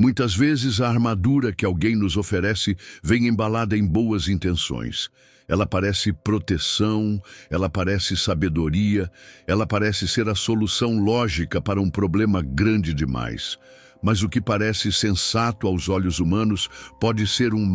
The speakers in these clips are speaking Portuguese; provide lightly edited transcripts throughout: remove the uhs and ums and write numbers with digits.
Muitas vezes a armadura que alguém nos oferece vem embalada em boas intenções. Ela parece proteção, ela parece sabedoria, ela parece ser a solução lógica para um problema grande demais. Mas o que parece sensato aos olhos humanos pode ser um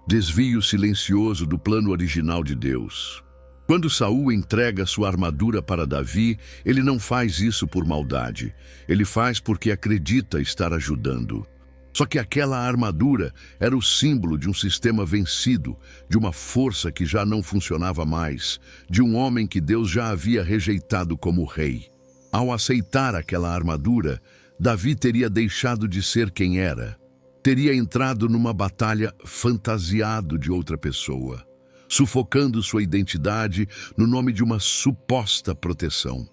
desvio silencioso do plano original de Deus. Quando Saul entrega sua armadura para Davi, ele não faz isso por maldade. Ele faz porque acredita estar ajudando. Só que aquela armadura era o símbolo de um sistema vencido, de uma força que já não funcionava mais, de um homem que Deus já havia rejeitado como rei. Ao aceitar aquela armadura, Davi teria deixado de ser quem era. Teria entrado numa batalha fantasiado de outra pessoa, sufocando sua identidade no nome de uma suposta proteção.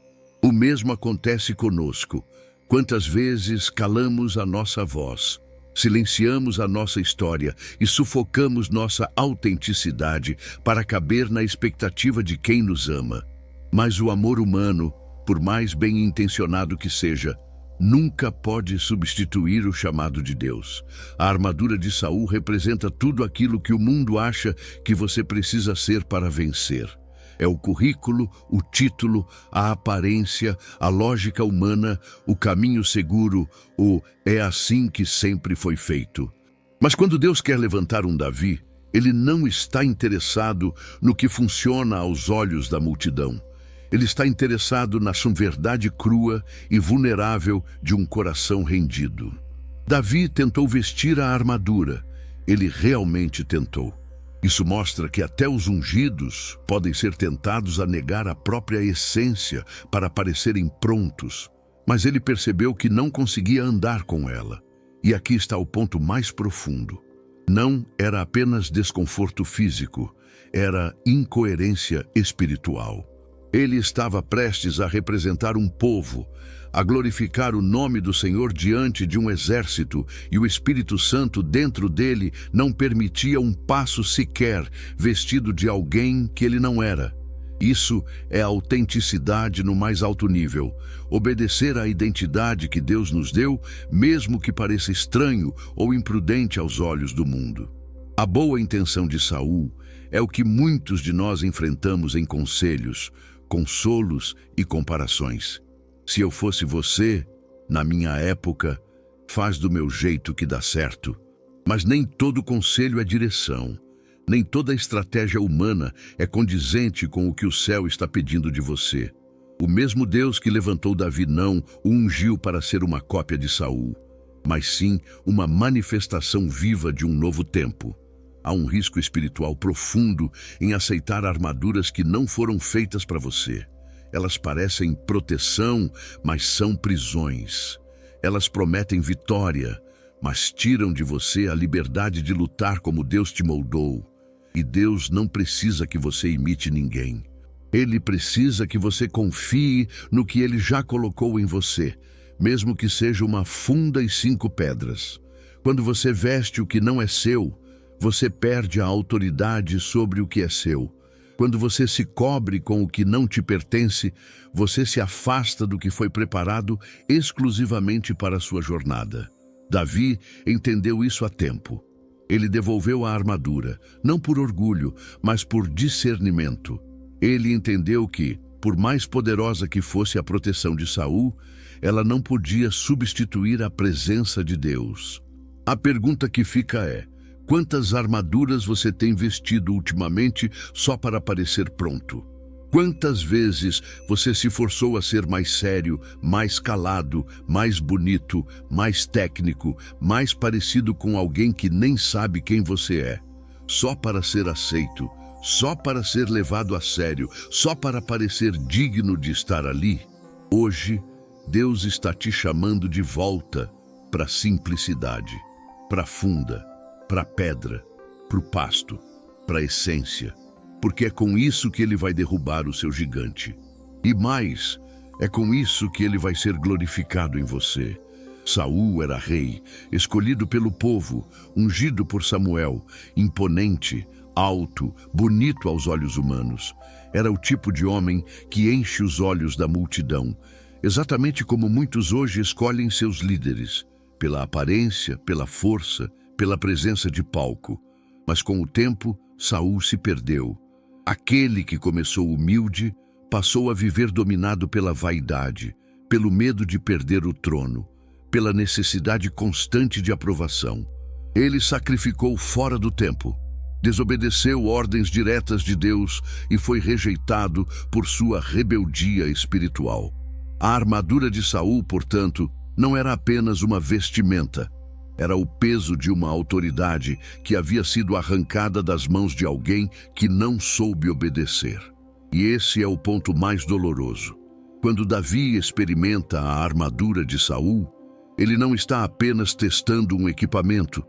O mesmo acontece conosco. Quantas vezes calamos a nossa voz, silenciamos a nossa história e sufocamos nossa autenticidade para caber na expectativa de quem nos ama. Mas o amor humano, por mais bem intencionado que seja, nunca pode substituir o chamado de Deus. A armadura de Saul representa tudo aquilo que o mundo acha que você precisa ser para vencer. É o currículo, o título, a aparência, a lógica humana, o caminho seguro, o é assim que sempre foi feito. Mas quando Deus quer levantar um Davi, ele não está interessado no que funciona aos olhos da multidão. Ele está interessado na verdade crua e vulnerável de um coração rendido. Davi tentou vestir a armadura. Ele realmente tentou. Isso mostra que até os ungidos podem ser tentados a negar a própria essência para parecerem prontos. Mas ele percebeu que não conseguia andar com ela. E aqui está o ponto mais profundo. Não era apenas desconforto físico, era incoerência espiritual. Ele estava prestes a representar um povo, a glorificar o nome do Senhor diante de um exército, e o Espírito Santo dentro dele não permitia um passo sequer vestido de alguém que ele não era. Isso é autenticidade no mais alto nível. Obedecer à identidade que Deus nos deu, mesmo que pareça estranho ou imprudente aos olhos do mundo. A boa intenção de Saul é o que muitos de nós enfrentamos em conselhos, consolos e comparações. Se eu fosse você, na minha época, faz do meu jeito que dá certo. Mas nem todo conselho é direção. Nem toda estratégia humana é condizente com o que o céu está pedindo de você. O mesmo Deus que levantou Davi não o ungiu para ser uma cópia de Saul, mas sim uma manifestação viva de um novo tempo. Há um risco espiritual profundo em aceitar armaduras que não foram feitas para você. Elas parecem proteção, mas são prisões. Elas prometem vitória, mas tiram de você a liberdade de lutar como Deus te moldou. E Deus não precisa que você imite ninguém. Ele precisa que você confie no que Ele já colocou em você, mesmo que seja uma funda e 5 pedras. Quando você veste o que não é seu, você perde a autoridade sobre o que é seu. Quando você se cobre com o que não te pertence, você se afasta do que foi preparado exclusivamente para a sua jornada. Davi entendeu isso a tempo. Ele devolveu a armadura, não por orgulho, mas por discernimento. Ele entendeu que, por mais poderosa que fosse a proteção de Saul, ela não podia substituir a presença de Deus. A pergunta que fica é: quantas armaduras você tem vestido ultimamente só para parecer pronto? Quantas vezes você se forçou a ser mais sério, mais calado, mais bonito, mais técnico, mais parecido com alguém que nem sabe quem você é, só para ser aceito, só para ser levado a sério, só para parecer digno de estar ali? Hoje, Deus está te chamando de volta para a simplicidade, para a funda, para a pedra, para o pasto, para a essência, porque é com isso que Ele vai derrubar o seu gigante. E mais, é com isso que Ele vai ser glorificado em você. Saul era rei, escolhido pelo povo, ungido por Samuel, imponente, alto, bonito aos olhos humanos. Era o tipo de homem que enche os olhos da multidão, exatamente como muitos hoje escolhem seus líderes. pela aparência, pela força, pela presença de palco. Mas com o tempo, Saul se perdeu. Aquele que começou humilde passou a viver dominado pela vaidade, pelo medo de perder o trono, pela necessidade constante de aprovação. Ele sacrificou fora do tempo, desobedeceu ordens diretas de Deus e foi rejeitado por sua rebeldia espiritual. A armadura de Saul, portanto, não era apenas uma vestimenta. Era o peso de uma autoridade que havia sido arrancada das mãos de alguém que não soube obedecer. E esse é o ponto mais doloroso. Quando Davi experimenta a armadura de Saul, ele não está apenas testando um equipamento,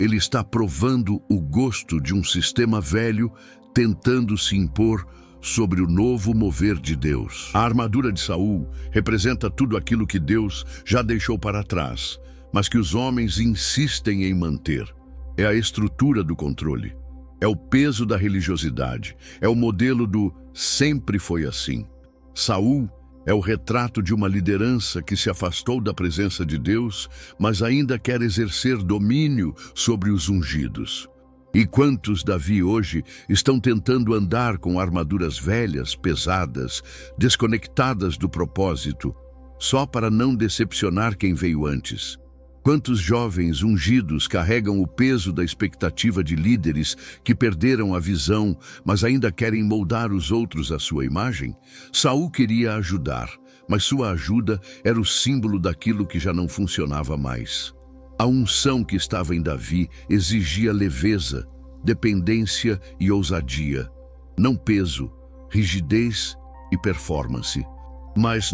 ele está provando o gosto de um sistema velho tentando se impor sobre o novo mover de Deus. A armadura de Saul representa tudo aquilo que Deus já deixou para trás, mas que os homens insistem em manter. É a estrutura do controle, é o peso da religiosidade, é o modelo do sempre foi assim. Saul é o retrato de uma liderança que se afastou da presença de Deus, mas ainda quer exercer domínio sobre os ungidos. E quantos Davi hoje estão tentando andar com armaduras velhas, pesadas, desconectadas do propósito, só para não decepcionar quem veio antes? Quantos jovens ungidos carregam o peso da expectativa de líderes que perderam a visão, mas ainda querem moldar os outros à sua imagem? Saul queria ajudar, mas sua ajuda era o símbolo daquilo que já não funcionava mais. A unção que estava em Davi exigia leveza, dependência e ousadia, não peso, rigidez e performance. Mas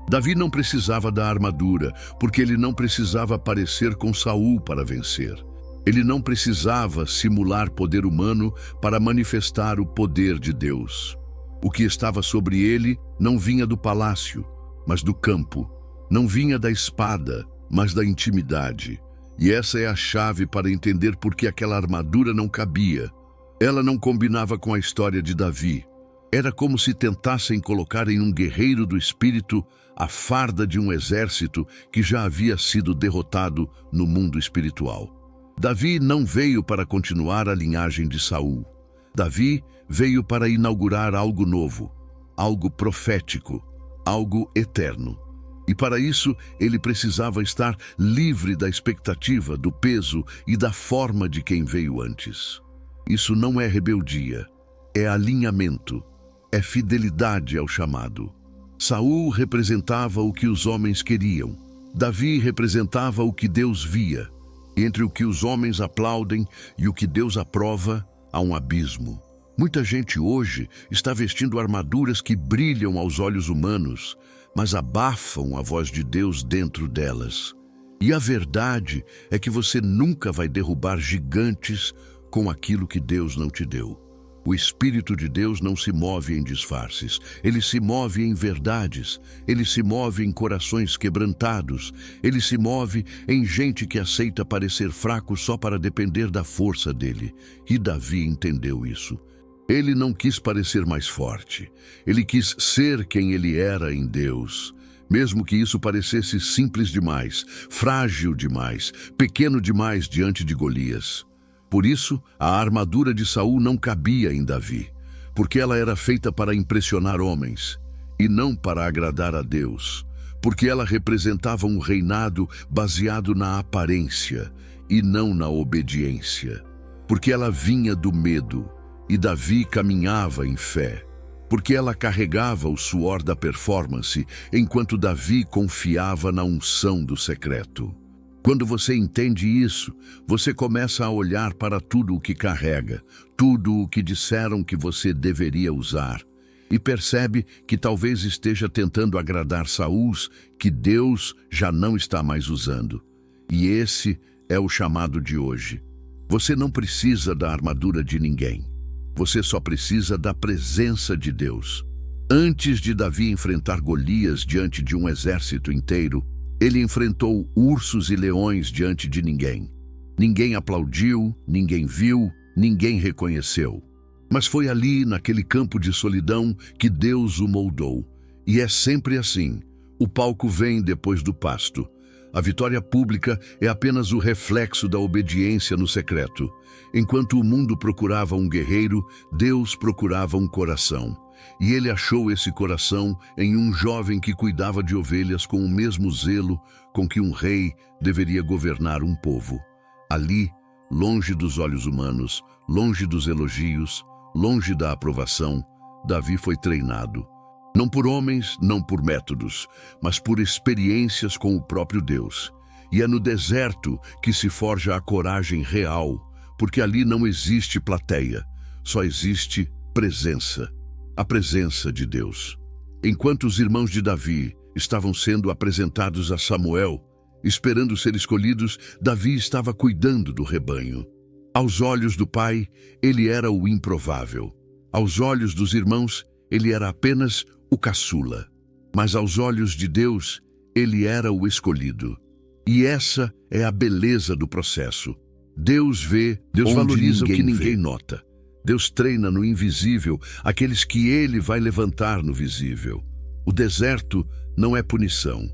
Davi não precisava da armadura, porque ele não precisava parecer com Saul para vencer. Ele não precisava simular poder humano para manifestar o poder de Deus. O que estava sobre ele não vinha do palácio, mas do campo. Não vinha da espada, mas da intimidade. E essa é a chave para entender por que aquela armadura não cabia. Ela não combinava com a história de Davi. Era como se tentassem colocar em um guerreiro do espírito a farda de um exército que já havia sido derrotado no mundo espiritual. Davi não veio para continuar a linhagem de Saul. Davi veio para inaugurar algo novo, algo profético, algo eterno. E para isso, ele precisava estar livre da expectativa, do peso e da forma de quem veio antes. Isso não é rebeldia, é alinhamento, é fidelidade ao chamado. Saul representava o que os homens queriam. Davi representava o que Deus via. Entre o que os homens aplaudem e o que Deus aprova, há um abismo. Muita gente hoje está vestindo armaduras que brilham aos olhos humanos, mas abafam a voz de Deus dentro delas. E a verdade é que você nunca vai derrubar gigantes com aquilo que Deus não te deu. O Espírito de Deus não se move em disfarces, ele se move em verdades, ele se move em corações quebrantados, ele se move em gente que aceita parecer fraco só para depender da força dele. E Davi entendeu isso. Ele não quis parecer mais forte, ele quis ser quem ele era em Deus, mesmo que isso parecesse simples demais, frágil demais, pequeno demais diante de Golias. Por isso, a armadura de Saul não cabia em Davi, porque ela era feita para impressionar homens, e não para agradar a Deus, porque ela representava um reinado baseado na aparência e não na obediência, porque ela vinha do medo, e Davi caminhava em fé, porque ela carregava o suor da performance, enquanto Davi confiava na unção do secreto. Quando você entende isso, você começa a olhar para tudo o que carrega, tudo o que disseram que você deveria usar, e percebe que talvez esteja tentando agradar Saul, que Deus já não está mais usando. E esse é o chamado de hoje. Você não precisa da armadura de ninguém. Você só precisa da presença de Deus. Antes de Davi enfrentar Golias diante de um exército inteiro, ele enfrentou ursos e leões diante de ninguém. Ninguém aplaudiu, ninguém viu, ninguém reconheceu. Mas foi ali, naquele campo de solidão, que Deus o moldou. E é sempre assim. O palco vem depois do pasto. A vitória pública é apenas o reflexo da obediência no secreto. Enquanto o mundo procurava um guerreiro, Deus procurava um coração. E ele achou esse coração em um jovem que cuidava de ovelhas com o mesmo zelo com que um rei deveria governar um povo. Ali, longe dos olhos humanos, longe dos elogios, longe da aprovação, Davi foi treinado. Não por homens, não por métodos, mas por experiências com o próprio Deus. E é no deserto que se forja a coragem real, porque ali não existe plateia, só existe presença. A presença de Deus. Enquanto os irmãos de Davi estavam sendo apresentados a Samuel, esperando ser escolhidos, Davi estava cuidando do rebanho. Aos olhos do pai, ele era o improvável. Aos olhos dos irmãos, ele era apenas o caçula. Mas aos olhos de Deus, ele era o escolhido. E essa é a beleza do processo. Deus vê, Deus valoriza o que ninguém nota. Deus treina no invisível aqueles que ele vai levantar no visível. O deserto não é punição.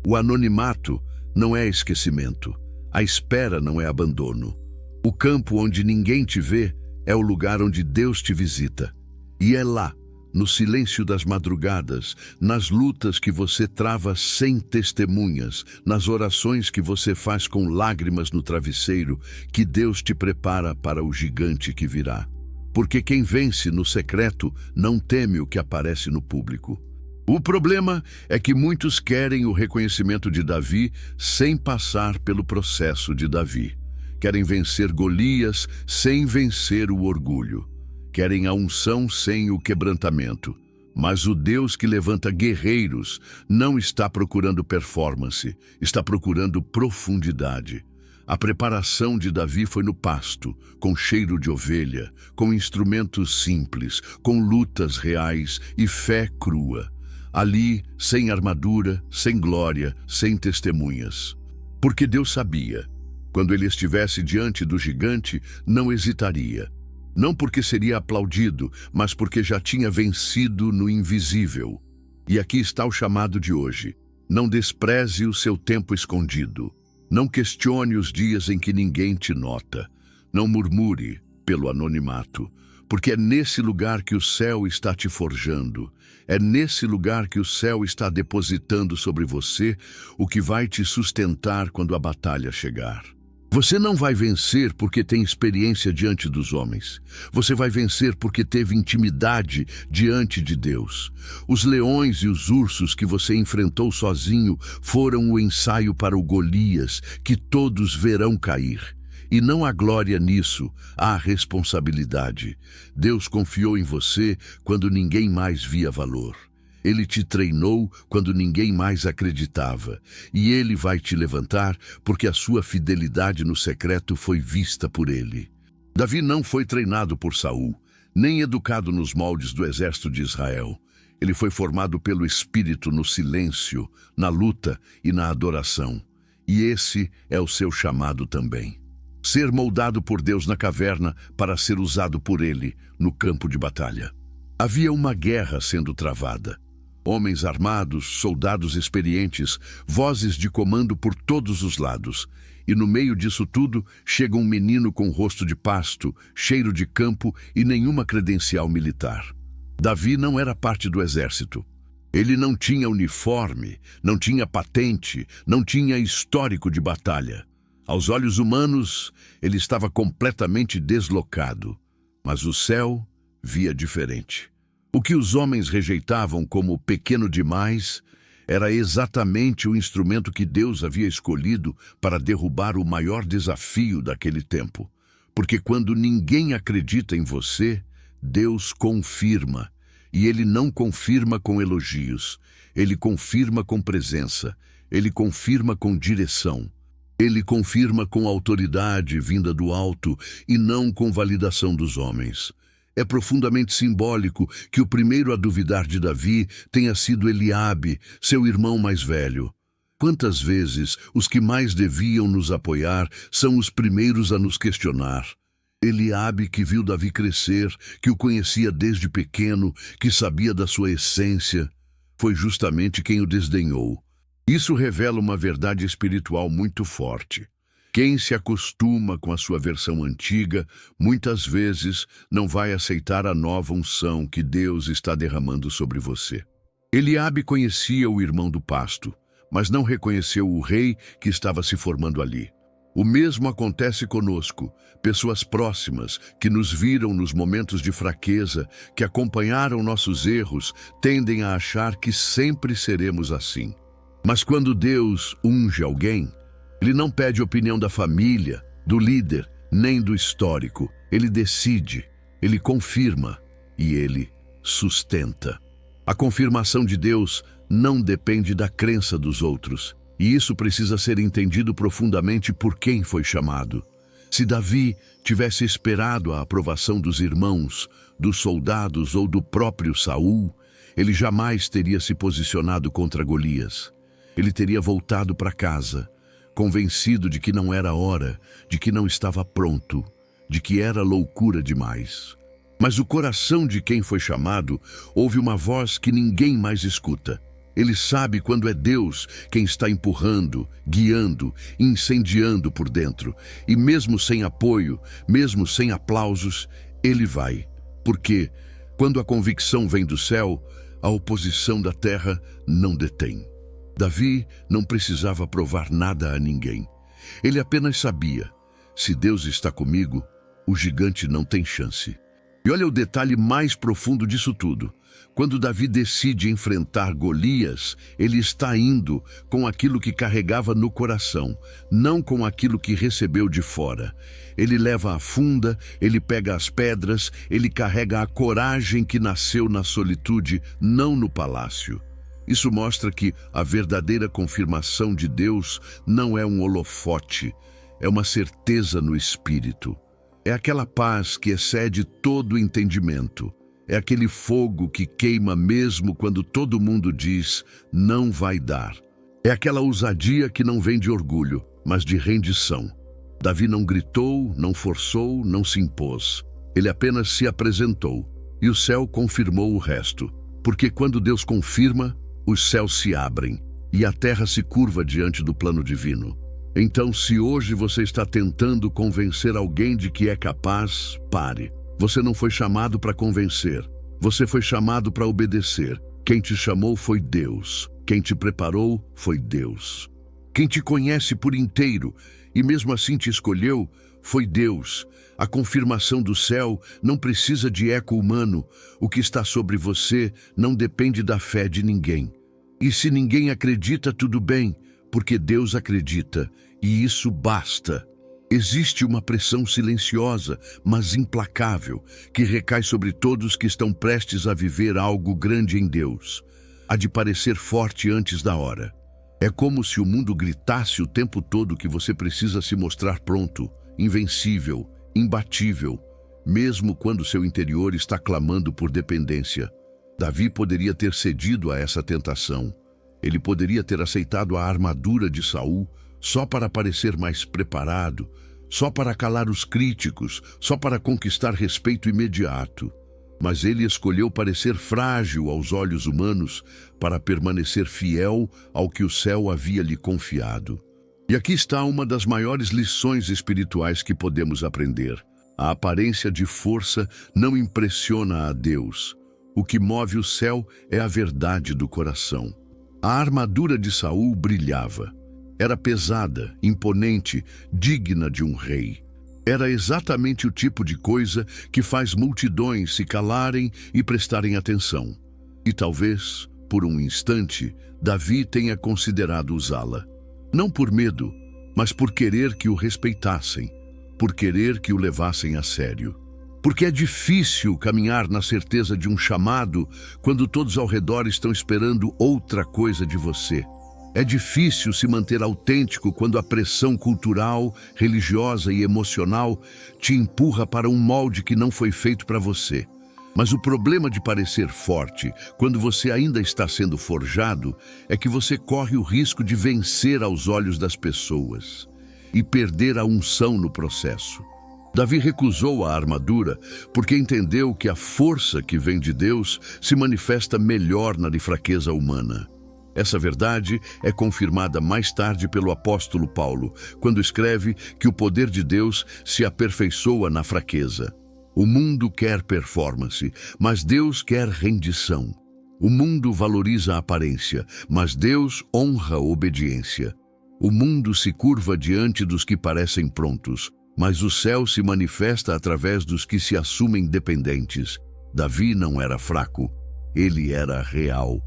O anonimato não é esquecimento. A espera não é abandono. O campo onde ninguém te vê é o lugar onde Deus te visita. E é lá, no silêncio das madrugadas, nas lutas que você trava sem testemunhas, nas orações que você faz com lágrimas no travesseiro, que Deus te prepara para o gigante que virá. Porque quem vence no secreto não teme o que aparece no público. O problema é que muitos querem o reconhecimento de Davi sem passar pelo processo de Davi. Querem vencer Golias sem vencer o orgulho. Querem a unção sem o quebrantamento. Mas o Deus que levanta guerreiros não está procurando performance, está procurando profundidade. A preparação de Davi foi no pasto, com cheiro de ovelha, com instrumentos simples, com lutas reais e fé crua. Ali, sem armadura, sem glória, sem testemunhas. Porque Deus sabia, quando ele estivesse diante do gigante, não hesitaria. Não porque seria aplaudido, mas porque já tinha vencido no invisível. E aqui está o chamado de hoje. Não despreze o seu tempo escondido. Não questione os dias em que ninguém te nota. Não murmure pelo anonimato, porque é nesse lugar que o céu está te forjando. É nesse lugar que o céu está depositando sobre você o que vai te sustentar quando a batalha chegar. Você não vai vencer porque tem experiência diante dos homens. Você vai vencer porque teve intimidade diante de Deus. Os leões e os ursos que você enfrentou sozinho foram o ensaio para o Golias, que todos verão cair. E não há glória nisso, há responsabilidade. Deus confiou em você quando ninguém mais via valor. Ele te treinou quando ninguém mais acreditava. E ele vai te levantar porque a sua fidelidade no secreto foi vista por ele. Davi não foi treinado por Saul, nem educado nos moldes do exército de Israel. Ele foi formado pelo Espírito no silêncio, na luta e na adoração. E esse é o seu chamado também. Ser moldado por Deus na caverna para ser usado por ele no campo de batalha. Havia uma guerra sendo travada. Homens armados, soldados experientes, vozes de comando por todos os lados. E no meio disso tudo, chega um menino com rosto de pasto, cheiro de campo e nenhuma credencial militar. Davi não era parte do exército. Ele não tinha uniforme, não tinha patente, não tinha histórico de batalha. Aos olhos humanos, ele estava completamente deslocado. Mas o céu via diferente. O que os homens rejeitavam como pequeno demais era exatamente o instrumento que Deus havia escolhido para derrubar o maior desafio daquele tempo. Porque quando ninguém acredita em você, Deus confirma. E Ele não confirma com elogios. Ele confirma com presença. Ele confirma com direção. Ele confirma com autoridade vinda do alto e não com validação dos homens. É profundamente simbólico que o primeiro a duvidar de Davi tenha sido Eliabe, seu irmão mais velho. Quantas vezes os que mais deviam nos apoiar são os primeiros a nos questionar? Eliabe, que viu Davi crescer, que o conhecia desde pequeno, que sabia da sua essência, foi justamente quem o desdenhou. Isso revela uma verdade espiritual muito forte. Quem se acostuma com a sua versão antiga, muitas vezes não vai aceitar a nova unção que Deus está derramando sobre você. Eliabe conhecia o irmão do pasto, mas não reconheceu o rei que estava se formando ali. O mesmo acontece conosco, pessoas próximas que nos viram nos momentos de fraqueza, que acompanharam nossos erros, tendem a achar que sempre seremos assim. Mas quando Deus unge alguém, Ele não pede opinião da família, do líder, nem do histórico. Ele decide, Ele confirma e Ele sustenta. A confirmação de Deus não depende da crença dos outros. E isso precisa ser entendido profundamente por quem foi chamado. Se Davi tivesse esperado a aprovação dos irmãos, dos soldados ou do próprio Saul, ele jamais teria se posicionado contra Golias. Ele teria voltado para casa, convencido de que não era hora, de que não estava pronto, de que era loucura demais. Mas o coração de quem foi chamado ouve uma voz que ninguém mais escuta. Ele sabe quando é Deus quem está empurrando, guiando, incendiando por dentro. E mesmo sem apoio, mesmo sem aplausos, ele vai. Porque, quando a convicção vem do céu, a oposição da terra não detém. Davi não precisava provar nada a ninguém. Ele apenas sabia: se Deus está comigo, o gigante não tem chance. E olha o detalhe mais profundo disso tudo. Quando Davi decide enfrentar Golias, ele está indo com aquilo que carregava no coração, não com aquilo que recebeu de fora. Ele leva a funda, ele pega as pedras, ele carrega a coragem que nasceu na solitude, não no palácio. Isso mostra que a verdadeira confirmação de Deus não é um holofote, é uma certeza no espírito. É aquela paz que excede todo entendimento. É aquele fogo que queima mesmo quando todo mundo diz, não vai dar. É aquela ousadia que não vem de orgulho, mas de rendição. Davi não gritou, não forçou, não se impôs. Ele apenas se apresentou, e o céu confirmou o resto. Porque quando Deus confirma, os céus se abrem, e a terra se curva diante do plano divino. Então, se hoje você está tentando convencer alguém de que é capaz, pare. Você não foi chamado para convencer. Você foi chamado para obedecer. Quem te chamou foi Deus. Quem te preparou foi Deus. Quem te conhece por inteiro e mesmo assim te escolheu foi Deus. A confirmação do céu não precisa de eco humano. O que está sobre você não depende da fé de ninguém. E se ninguém acredita, tudo bem, porque Deus acredita, e isso basta. Existe uma pressão silenciosa, mas implacável, que recai sobre todos que estão prestes a viver algo grande em Deus. Há de parecer forte antes da hora. É como se o mundo gritasse o tempo todo que você precisa se mostrar pronto, invencível, imbatível, mesmo quando seu interior está clamando por dependência. Davi poderia ter cedido a essa tentação. Ele poderia ter aceitado a armadura de Saul só para parecer mais preparado, só para calar os críticos, só para conquistar respeito imediato. Mas ele escolheu parecer frágil aos olhos humanos para permanecer fiel ao que o céu havia lhe confiado. E aqui está uma das maiores lições espirituais que podemos aprender. A aparência de força não impressiona a Deus. O que move o céu é a verdade do coração. A armadura de Saul brilhava. Era pesada, imponente, digna de um rei. Era exatamente o tipo de coisa que faz multidões se calarem e prestarem atenção. E talvez, por um instante, Davi tenha considerado usá-la. Não por medo, mas por querer que o respeitassem, por querer que o levassem a sério. Porque é difícil caminhar na certeza de um chamado quando todos ao redor estão esperando outra coisa de você. É difícil se manter autêntico quando a pressão cultural, religiosa e emocional te empurra para um molde que não foi feito para você. Mas o problema de parecer forte, quando você ainda está sendo forjado, é que você corre o risco de vencer aos olhos das pessoas e perder a unção no processo. Davi recusou a armadura porque entendeu que a força que vem de Deus se manifesta melhor na fraqueza humana. Essa verdade é confirmada mais tarde pelo apóstolo Paulo, quando escreve que o poder de Deus se aperfeiçoa na fraqueza. O mundo quer performance, mas Deus quer rendição. O mundo valoriza a aparência, mas Deus honra a obediência. O mundo se curva diante dos que parecem prontos, mas o céu se manifesta através dos que se assumem dependentes. Davi não era fraco, ele era real.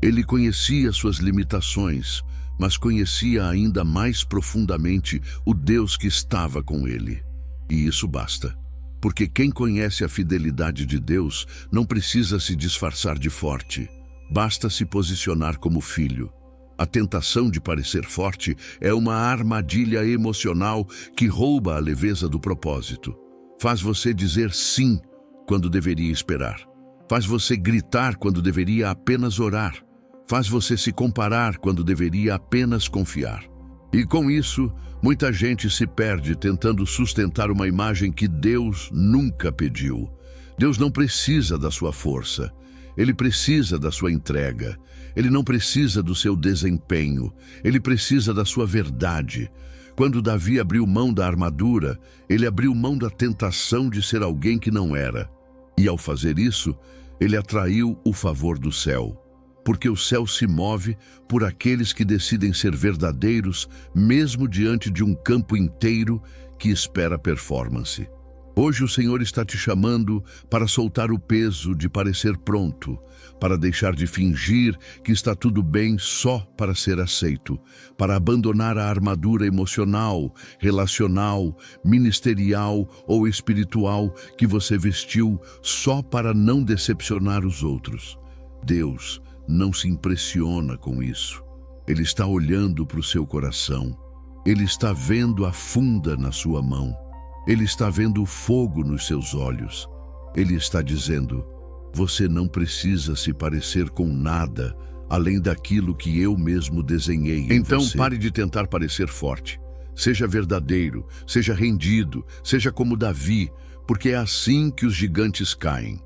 Ele conhecia suas limitações, mas conhecia ainda mais profundamente o Deus que estava com ele. E isso basta. Porque quem conhece a fidelidade de Deus não precisa se disfarçar de forte. Basta se posicionar como filho. A tentação de parecer forte é uma armadilha emocional que rouba a leveza do propósito. Faz você dizer sim quando deveria esperar. Faz você gritar quando deveria apenas orar. Faz você se comparar quando deveria apenas confiar. E com isso, muita gente se perde tentando sustentar uma imagem que Deus nunca pediu. Deus não precisa da sua força. Ele precisa da sua entrega. Ele não precisa do seu desempenho. Ele precisa da sua verdade. Quando Davi abriu mão da armadura, ele abriu mão da tentação de ser alguém que não era. E ao fazer isso, ele atraiu o favor do céu. Porque o céu se move por aqueles que decidem ser verdadeiros, mesmo diante de um campo inteiro que espera performance. Hoje o Senhor está te chamando para soltar o peso de parecer pronto, para deixar de fingir que está tudo bem só para ser aceito, para abandonar a armadura emocional, relacional, ministerial ou espiritual que você vestiu só para não decepcionar os outros. Deus não se impressiona com isso. Ele está olhando para o seu coração. Ele está vendo a funda na sua mão. Ele está vendo o fogo nos seus olhos. Ele está dizendo: você não precisa se parecer com nada além daquilo que eu mesmo desenhei em você. Então pare de tentar parecer forte. Seja verdadeiro, seja rendido, seja como Davi, porque é assim que os gigantes caem.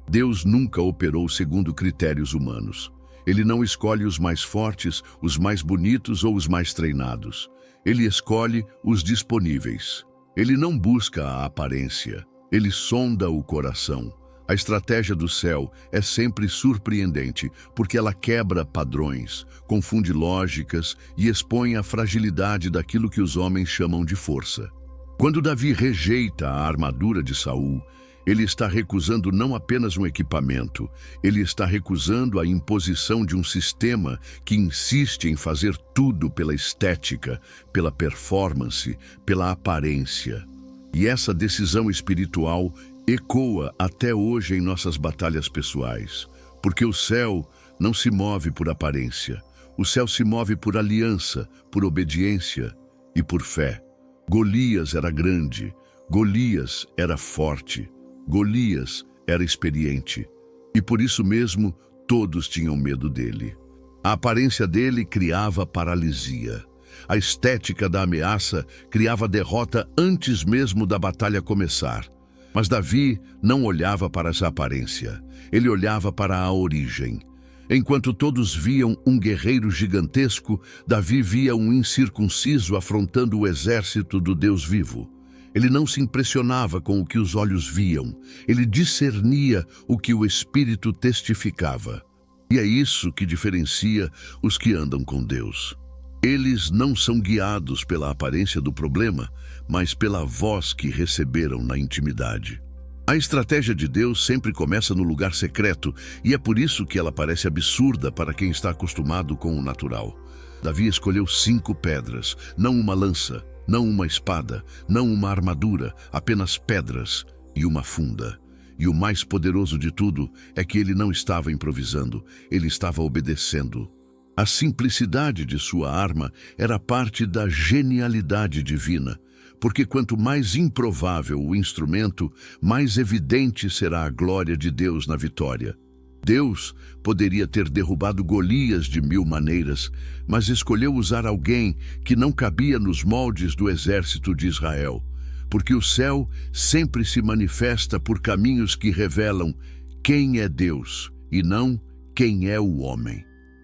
Deus nunca operou segundo critérios humanos. Ele não escolhe os mais fortes, os mais bonitos ou os mais treinados. Ele escolhe os disponíveis. Ele não busca a aparência. Ele sonda o coração. A estratégia do céu é sempre surpreendente, porque ela quebra padrões, confunde lógicas e expõe a fragilidade daquilo que os homens chamam de força. Quando Davi rejeita a armadura de Saul, ele está recusando não apenas um equipamento, ele está recusando a imposição de um sistema que insiste em fazer tudo pela estética, pela performance, pela aparência. E essa decisão espiritual ecoa até hoje em nossas batalhas pessoais, porque o céu não se move por aparência, o céu se move por aliança, por obediência e por fé. Golias era grande, Golias era forte, Golias era experiente, e por isso mesmo todos tinham medo dele. A aparência dele criava paralisia. A estética da ameaça criava derrota antes mesmo da batalha começar. Mas Davi não olhava para essa aparência, ele olhava para a origem. Enquanto todos viam um guerreiro gigantesco, Davi via um incircunciso afrontando o exército do Deus vivo. Ele não se impressionava com o que os olhos viam, ele discernia o que o Espírito testificava. E é isso que diferencia os que andam com Deus. Eles não são guiados pela aparência do problema, mas pela voz que receberam na intimidade. A estratégia de Deus sempre começa no lugar secreto, e é por isso que ela parece absurda para quem está acostumado com o natural. Davi escolheu 5 pedras, não uma lança, não uma espada, não uma armadura, apenas pedras e uma funda. E o mais poderoso de tudo é que ele não estava improvisando, ele estava obedecendo. A simplicidade de sua arma era parte da genialidade divina, porque quanto mais improvável o instrumento, mais evidente será a glória de Deus na vitória. Deus poderia ter derrubado Golias de 1000 maneiras, mas escolheu usar alguém que não cabia nos moldes do exército de Israel, porque o céu sempre se manifesta por caminhos que revelam quem é Deus e não quem é o homem.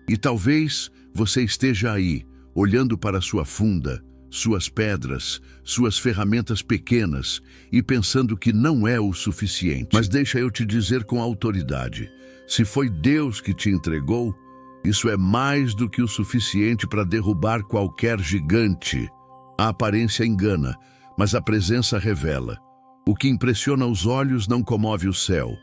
E talvez você esteja aí, olhando para sua funda, suas pedras, suas ferramentas pequenas e pensando que não é o suficiente. Mas deixa eu te dizer com autoridade, se foi Deus que te entregou, isso é mais do que o suficiente para derrubar qualquer gigante. A aparência engana, mas a presença revela. O que impressiona os olhos não comove o céu,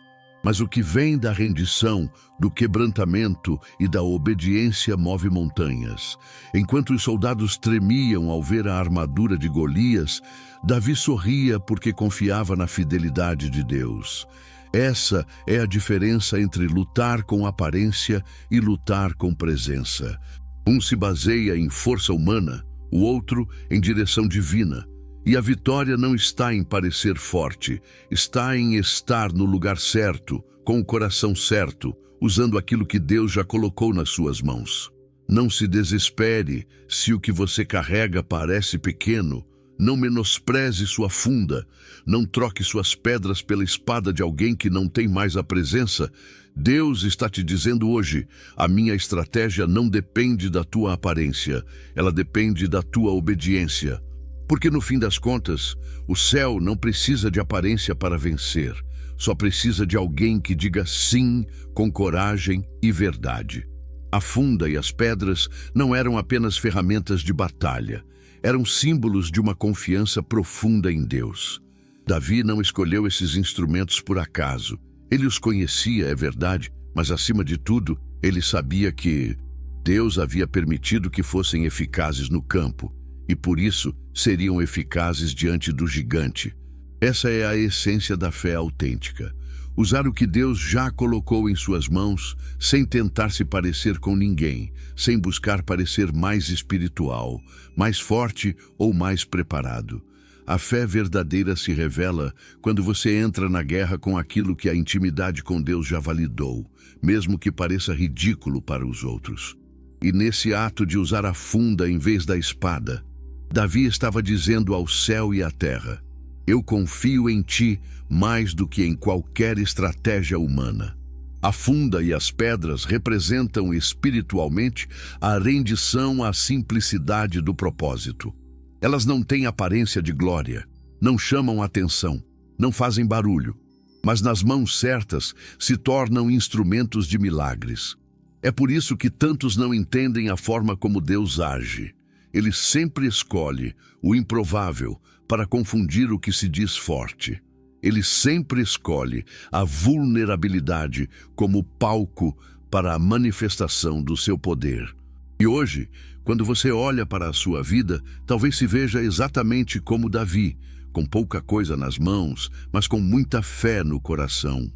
mas o que vem da rendição, do quebrantamento e da obediência move montanhas. Enquanto os soldados tremiam ao ver a armadura de Golias, Davi sorria porque confiava na fidelidade de Deus. Essa é a diferença entre lutar com aparência e lutar com presença. Um se baseia em força humana, o outro em direção divina. E a vitória não está em parecer forte, está em estar no lugar certo, com o coração certo, usando aquilo que Deus já colocou nas suas mãos. Não se desespere se o que você carrega parece pequeno. Não menospreze sua funda. Não troque suas pedras pela espada de alguém que não tem mais a presença. Deus está te dizendo hoje, a minha estratégia não depende da tua aparência, ela depende da tua obediência. Porque no fim das contas, o céu não precisa de aparência para vencer, só precisa de alguém que diga sim com coragem e verdade. A funda e as pedras não eram apenas ferramentas de batalha, eram símbolos de uma confiança profunda em Deus. Davi não escolheu esses instrumentos por acaso. Ele os conhecia, é verdade, mas acima de tudo, ele sabia que Deus havia permitido que fossem eficazes no campo, e por isso seriam eficazes diante do gigante. Essa é a essência da fé autêntica. Usar o que Deus já colocou em suas mãos, sem tentar se parecer com ninguém, sem buscar parecer mais espiritual, mais forte ou mais preparado. A fé verdadeira se revela quando você entra na guerra com aquilo que a intimidade com Deus já validou, mesmo que pareça ridículo para os outros. E nesse ato de usar a funda em vez da espada, Davi estava dizendo ao céu e à terra: eu confio em ti mais do que em qualquer estratégia humana. A funda e as pedras representam espiritualmente a rendição à simplicidade do propósito. Elas não têm aparência de glória, não chamam atenção, não fazem barulho, mas nas mãos certas se tornam instrumentos de milagres. É por isso que tantos não entendem a forma como Deus age. Ele sempre escolhe o improvável para confundir o que se diz forte. Ele sempre escolhe a vulnerabilidade como palco para a manifestação do seu poder. E hoje, quando você olha para a sua vida, talvez se veja exatamente como Davi, com pouca coisa nas mãos, mas com muita fé no coração.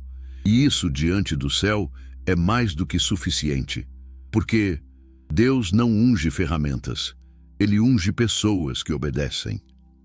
E isso, diante do céu, é mais do que suficiente. Porque Deus não unge ferramentas. Ele unge pessoas que obedecem.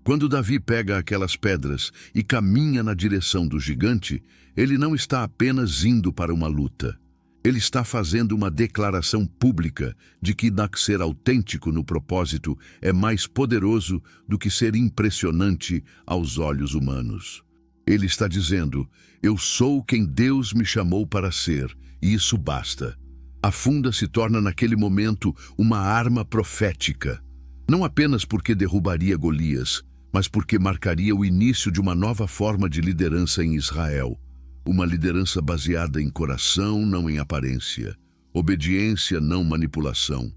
Quando Davi pega aquelas pedras e caminha na direção do gigante, ele não está apenas indo para uma luta. Ele está fazendo uma declaração pública de que ser autêntico no propósito é mais poderoso do que ser impressionante aos olhos humanos. Ele está dizendo: eu sou quem Deus me chamou para ser, e isso basta. A funda se torna naquele momento uma arma profética. Não apenas porque derrubaria Golias, mas porque marcaria o início de uma nova forma de liderança em Israel. Uma liderança baseada em coração, não em aparência. Obediência, não manipulação.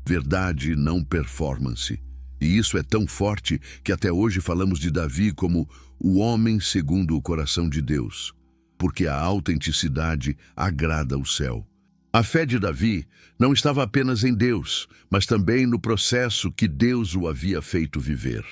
Verdade, não performance. E isso é tão forte que até hoje falamos de Davi como o homem segundo o coração de Deus, porque a autenticidade agrada o céu. A fé de Davi não estava apenas em Deus, mas também no processo que Deus o havia feito viver.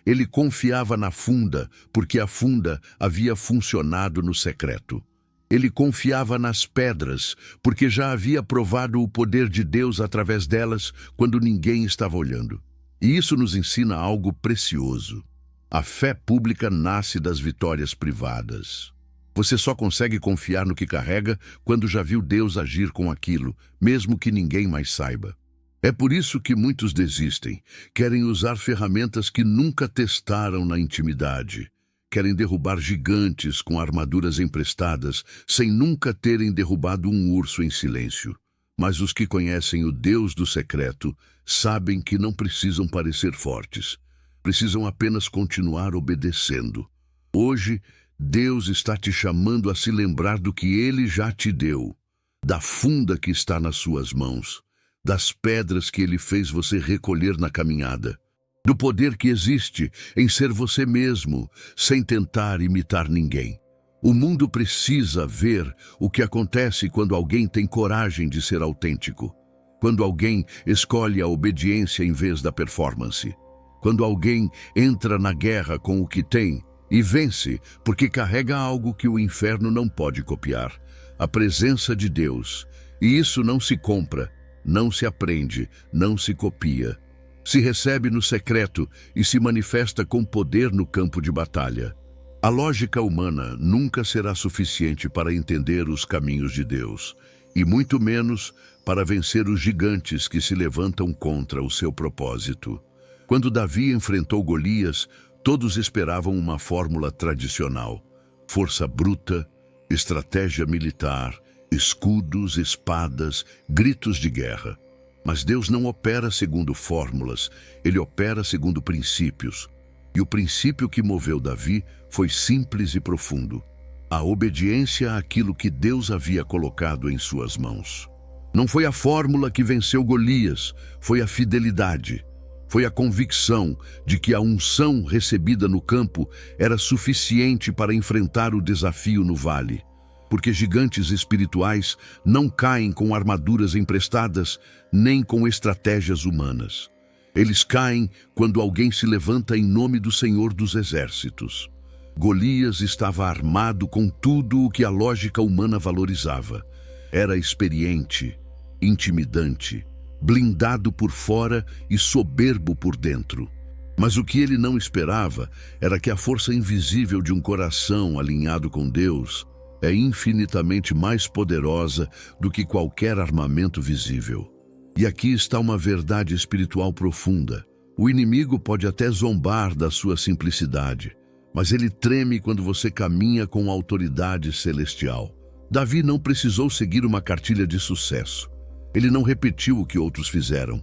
Ele confiava na funda, porque a funda havia funcionado no secreto. Ele confiava nas pedras, porque já havia provado o poder de Deus através delas quando ninguém estava olhando. E isso nos ensina algo precioso. A fé pública nasce das vitórias privadas. Você só consegue confiar no que carrega quando já viu Deus agir com aquilo, mesmo que ninguém mais saiba. É por isso que muitos desistem, querem usar ferramentas que nunca testaram na intimidade. Querem derrubar gigantes com armaduras emprestadas, sem nunca terem derrubado um urso em silêncio. Mas os que conhecem o Deus do secreto sabem que não precisam parecer fortes. Precisam apenas continuar obedecendo. Hoje, Deus está te chamando a se lembrar do que Ele já te deu, da funda que está nas suas mãos, das pedras que Ele fez você recolher na caminhada, do poder que existe em ser você mesmo, sem tentar imitar ninguém. O mundo precisa ver o que acontece quando alguém tem coragem de ser autêntico, quando alguém escolhe a obediência em vez da performance, quando alguém entra na guerra com o que tem e vence porque carrega algo que o inferno não pode copiar, a presença de Deus. E isso não se compra, não se aprende, não se copia. Se recebe no secreto e se manifesta com poder no campo de batalha. A lógica humana nunca será suficiente para entender os caminhos de Deus, e muito menos para vencer os gigantes que se levantam contra o seu propósito. Quando Davi enfrentou Golias, todos esperavam uma fórmula tradicional: força bruta, estratégia militar, escudos, espadas, gritos de guerra. Mas Deus não opera segundo fórmulas, Ele opera segundo princípios. E o princípio que moveu Davi foi simples e profundo: a obediência àquilo que Deus havia colocado em suas mãos. Não foi a fórmula que venceu Golias, foi a fidelidade. Foi a convicção de que a unção recebida no campo era suficiente para enfrentar o desafio no vale. Porque gigantes espirituais não caem com armaduras emprestadas, nem com estratégias humanas. Eles caem quando alguém se levanta em nome do Senhor dos Exércitos. Golias estava armado com tudo o que a lógica humana valorizava. Era experiente, intimidante, blindado por fora e soberbo por dentro. Mas o que ele não esperava era que a força invisível de um coração alinhado com Deus é infinitamente mais poderosa do que qualquer armamento visível. E aqui está uma verdade espiritual profunda. O inimigo pode até zombar da sua simplicidade, mas ele treme quando você caminha com autoridade celestial. Davi não precisou seguir uma cartilha de sucesso. Ele não repetiu o que outros fizeram.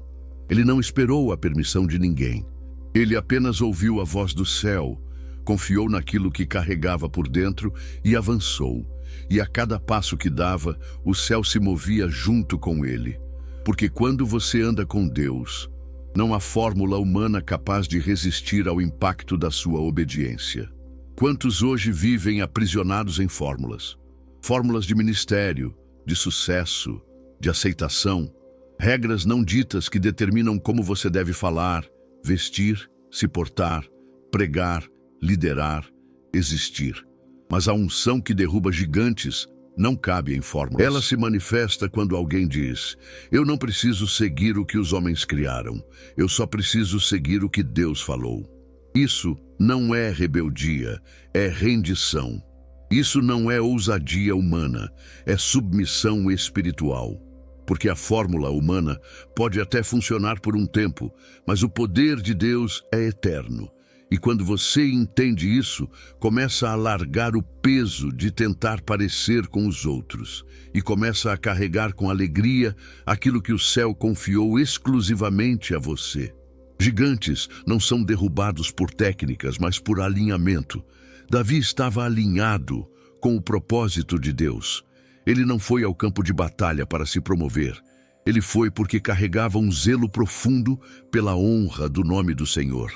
Ele não esperou a permissão de ninguém. Ele apenas ouviu a voz do céu, confiou naquilo que carregava por dentro e avançou. E a cada passo que dava, o céu se movia junto com ele. Porque quando você anda com Deus, não há fórmula humana capaz de resistir ao impacto da sua obediência. Quantos hoje vivem aprisionados em fórmulas? Fórmulas de ministério, de sucesso, de aceitação, regras não ditas que determinam como você deve falar, vestir, se portar, pregar, liderar, existir. Mas a unção que derruba gigantes não cabe em fórmulas. Ela se manifesta quando alguém diz: eu não preciso seguir o que os homens criaram, eu só preciso seguir o que Deus falou. Isso não é rebeldia, é rendição. Isso não é ousadia humana, é submissão espiritual. Porque a fórmula humana pode até funcionar por um tempo, mas o poder de Deus é eterno. E quando você entende isso, começa a largar o peso de tentar parecer com os outros e começa a carregar com alegria aquilo que o céu confiou exclusivamente a você. Gigantes não são derrubados por técnicas, mas por alinhamento. Davi estava alinhado com o propósito de Deus. Ele não foi ao campo de batalha para se promover. Ele foi porque carregava um zelo profundo pela honra do nome do Senhor.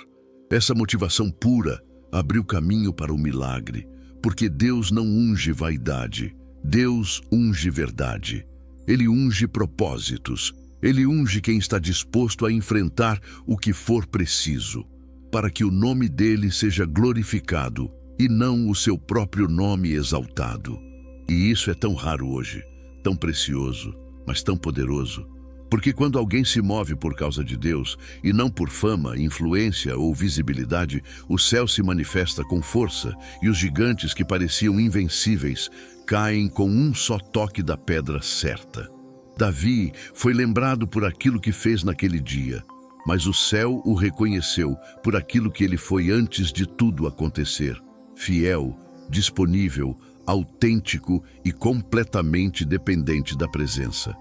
Essa motivação pura abriu caminho para o milagre, porque Deus não unge vaidade, Deus unge verdade. Ele unge propósitos, Ele unge quem está disposto a enfrentar o que for preciso, para que o nome dele seja glorificado e não o seu próprio nome exaltado. E isso é tão raro hoje, tão precioso, mas tão poderoso. Porque quando alguém se move por causa de Deus, e não por fama, influência ou visibilidade, o céu se manifesta com força, e os gigantes que pareciam invencíveis caem com um só toque da pedra certa. Davi foi lembrado por aquilo que fez naquele dia, mas o céu o reconheceu por aquilo que ele foi antes de tudo acontecer: fiel, disponível, autêntico e completamente dependente da presença.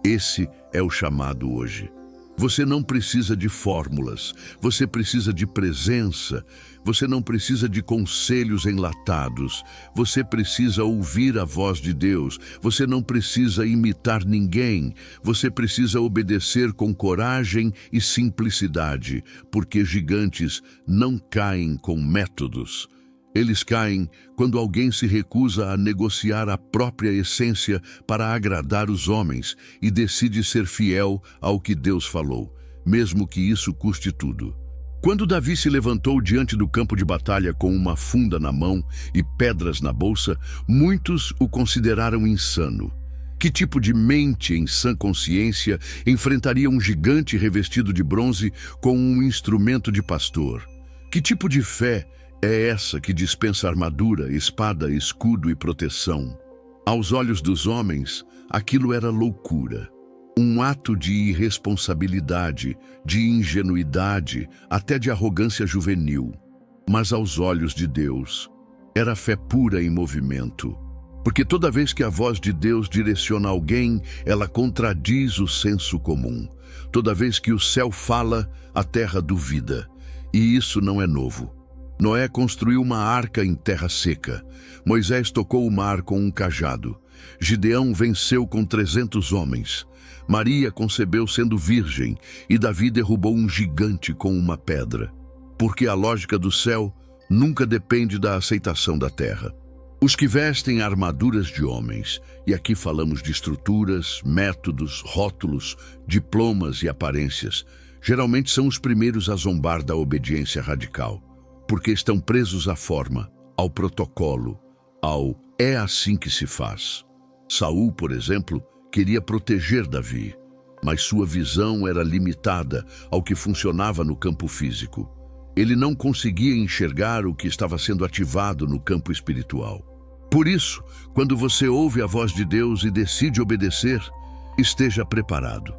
Esse é o chamado hoje. Você não precisa de fórmulas, você precisa de presença, você não precisa de conselhos enlatados, você precisa ouvir a voz de Deus, você não precisa imitar ninguém, você precisa obedecer com coragem e simplicidade, porque gigantes não caem com métodos. Eles caem quando alguém se recusa a negociar a própria essência para agradar os homens e decide ser fiel ao que Deus falou, mesmo que isso custe tudo. Quando Davi se levantou diante do campo de batalha com uma funda na mão e pedras na bolsa, muitos o consideraram insano. Que tipo de mente em sã consciência enfrentaria um gigante revestido de bronze com um instrumento de pastor? Que tipo de fé é essa que dispensa armadura, espada, escudo e proteção? Aos olhos dos homens, aquilo era loucura. Um ato de irresponsabilidade, de ingenuidade, até de arrogância juvenil. Mas aos olhos de Deus, era fé pura em movimento. Porque toda vez que a voz de Deus direciona alguém, ela contradiz o senso comum. Toda vez que o céu fala, a terra duvida. E isso não é novo. Noé construiu uma arca em terra seca. Moisés tocou o mar com um cajado. Gideão venceu com 300 homens. Maria concebeu sendo virgem e Davi derrubou um gigante com uma pedra. Porque a lógica do céu nunca depende da aceitação da terra. Os que vestem armaduras de homens, e aqui falamos de estruturas, métodos, rótulos, diplomas e aparências, geralmente são os primeiros a zombar da obediência radical. Porque estão presos à forma, ao protocolo, ao "é assim que se faz". Saul, por exemplo, queria proteger Davi, mas sua visão era limitada ao que funcionava no campo físico. Ele não conseguia enxergar o que estava sendo ativado no campo espiritual. Por isso, quando você ouve a voz de Deus e decide obedecer, esteja preparado.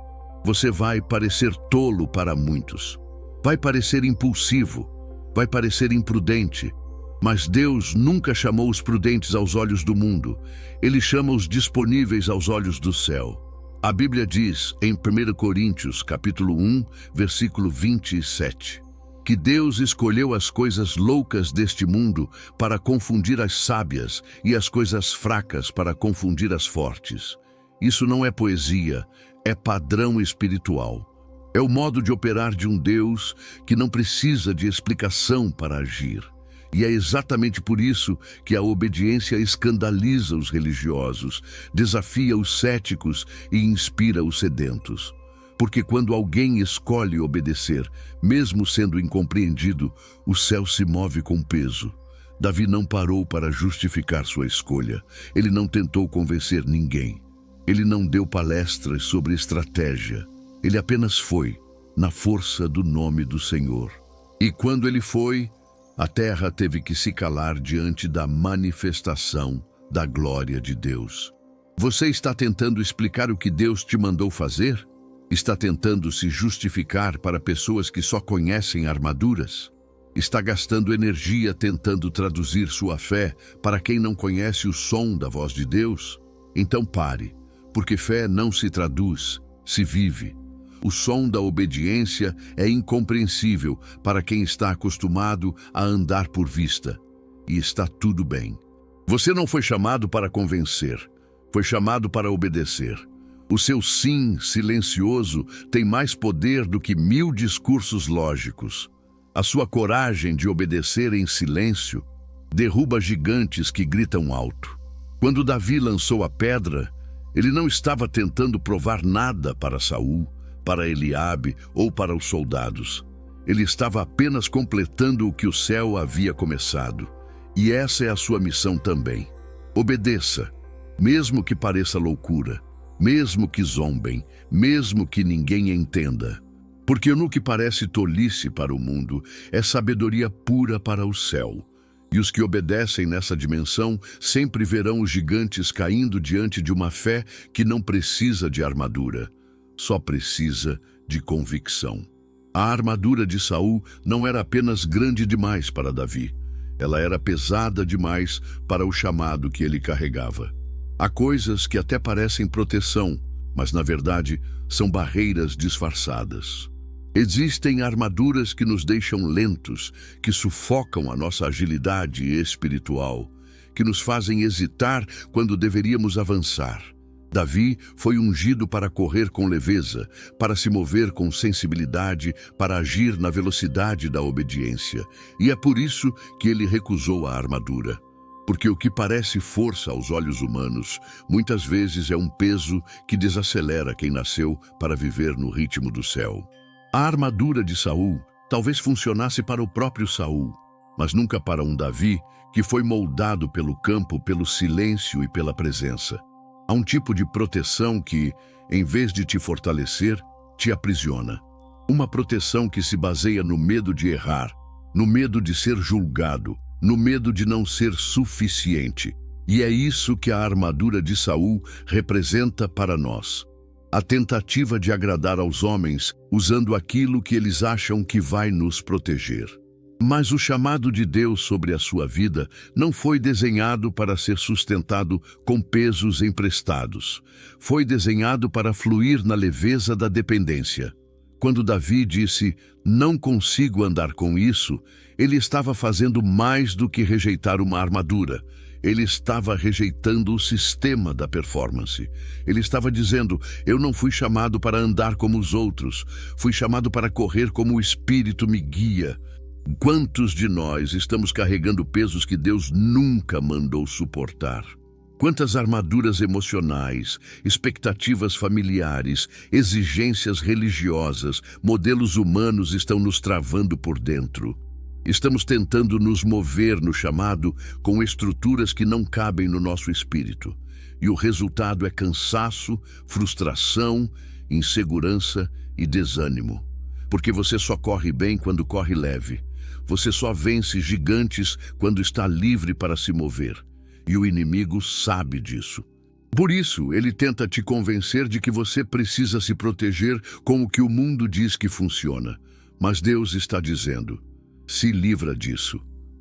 Você vai parecer tolo para muitos, vai parecer impulsivo, vai parecer imprudente, mas Deus nunca chamou os prudentes aos olhos do mundo. Ele chama os disponíveis aos olhos do céu. A Bíblia diz em 1 Coríntios, capítulo 1, versículo 27, que Deus escolheu as coisas loucas deste mundo para confundir as sábias e as coisas fracas para confundir as fortes. Isso não é poesia, é padrão espiritual. É o modo de operar de um Deus que não precisa de explicação para agir. E é exatamente por isso que a obediência escandaliza os religiosos, desafia os céticos e inspira os sedentos. Porque quando alguém escolhe obedecer, mesmo sendo incompreendido, o céu se move com peso. Davi não parou para justificar sua escolha. Ele não tentou convencer ninguém. Ele não deu palestras sobre estratégia. Ele apenas foi, na força do nome do Senhor. E quando ele foi, a terra teve que se calar diante da manifestação da glória de Deus. Você está tentando explicar o que Deus te mandou fazer? Está tentando se justificar para pessoas que só conhecem armaduras? Está gastando energia tentando traduzir sua fé para quem não conhece o som da voz de Deus? Então pare, porque fé não se traduz, se vive. O som da obediência é incompreensível para quem está acostumado a andar por vista. E está tudo bem. Você não foi chamado para convencer, foi chamado para obedecer. O seu sim silencioso tem mais poder do que 1000 discursos lógicos. A sua coragem de obedecer em silêncio derruba gigantes que gritam alto. Quando Davi lançou a pedra, ele não estava tentando provar nada para Saul, para Eliabe ou para os soldados. Ele estava apenas completando o que o céu havia começado. E essa é a sua missão também. Obedeça, mesmo que pareça loucura, mesmo que zombem, mesmo que ninguém entenda. Porque no que parece tolice para o mundo, é sabedoria pura para o céu. E os que obedecem nessa dimensão sempre verão os gigantes caindo diante de uma fé que não precisa de armadura, só precisa de convicção. A armadura de Saul não era apenas grande demais para Davi, ela era pesada demais para o chamado que ele carregava. Há coisas que até parecem proteção, mas na verdade são barreiras disfarçadas. Existem armaduras que nos deixam lentos, que sufocam a nossa agilidade espiritual, que nos fazem hesitar quando deveríamos avançar. Davi foi ungido para correr com leveza, para se mover com sensibilidade, para agir na velocidade da obediência. E é por isso que ele recusou a armadura. Porque o que parece força aos olhos humanos, muitas vezes é um peso que desacelera quem nasceu para viver no ritmo do céu. A armadura de Saul talvez funcionasse para o próprio Saul, mas nunca para um Davi que foi moldado pelo campo, pelo silêncio e pela presença. Há um tipo de proteção que, em vez de te fortalecer, te aprisiona. Uma proteção que se baseia no medo de errar, no medo de ser julgado, no medo de não ser suficiente. E é isso que a armadura de Saul representa para nós. A tentativa de agradar aos homens usando aquilo que eles acham que vai nos proteger. Mas o chamado de Deus sobre a sua vida não foi desenhado para ser sustentado com pesos emprestados. Foi desenhado para fluir na leveza da dependência. Quando Davi disse, "Não consigo andar com isso", ele estava fazendo mais do que rejeitar uma armadura. Ele estava rejeitando o sistema da performance. Ele estava dizendo, "Eu não fui chamado para andar como os outros. Fui chamado para correr como o Espírito me guia." Quantos de nós estamos carregando pesos que Deus nunca mandou suportar? Quantas armaduras emocionais, expectativas familiares, exigências religiosas, modelos humanos estão nos travando por dentro? Estamos tentando nos mover no chamado com estruturas que não cabem no nosso espírito. E o resultado é cansaço, frustração, insegurança e desânimo. Porque você só corre bem quando corre leve. Você só vence gigantes quando está livre para se mover. E o inimigo sabe disso. Por isso, ele tenta te convencer de que você precisa se proteger com o que o mundo diz que funciona. Mas Deus está dizendo, se livra disso.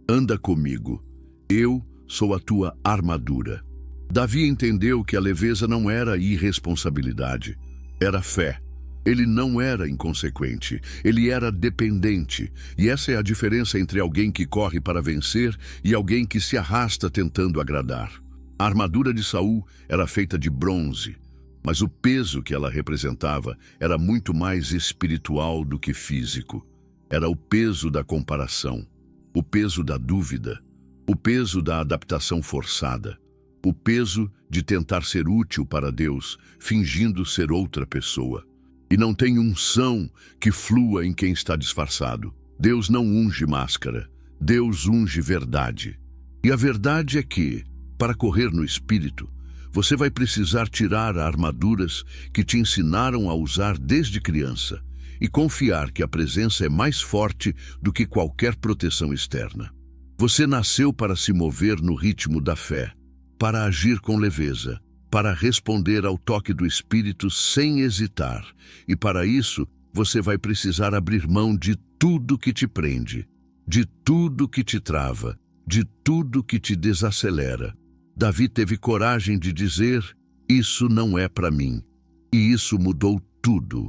Anda comigo. Eu sou a tua armadura. Davi entendeu que a leveza não era irresponsabilidade, era fé. Ele não era inconsequente, ele era dependente. E essa é a diferença entre alguém que corre para vencer e alguém que se arrasta tentando agradar. A armadura de Saul era feita de bronze, mas o peso que ela representava era muito mais espiritual do que físico. Era o peso da comparação, o peso da dúvida, o peso da adaptação forçada, o peso de tentar ser útil para Deus, fingindo ser outra pessoa. E não tem unção que flua em quem está disfarçado. Deus não unge máscara, Deus unge verdade. E a verdade é que, para correr no Espírito, você vai precisar tirar armaduras que te ensinaram a usar desde criança e confiar que a presença é mais forte do que qualquer proteção externa. Você nasceu para se mover no ritmo da fé, para agir com leveza, para responder ao toque do Espírito sem hesitar. E para isso, você vai precisar abrir mão de tudo que te prende, de tudo que te trava, de tudo que te desacelera. Davi teve coragem de dizer, isso não é para mim. E isso mudou tudo.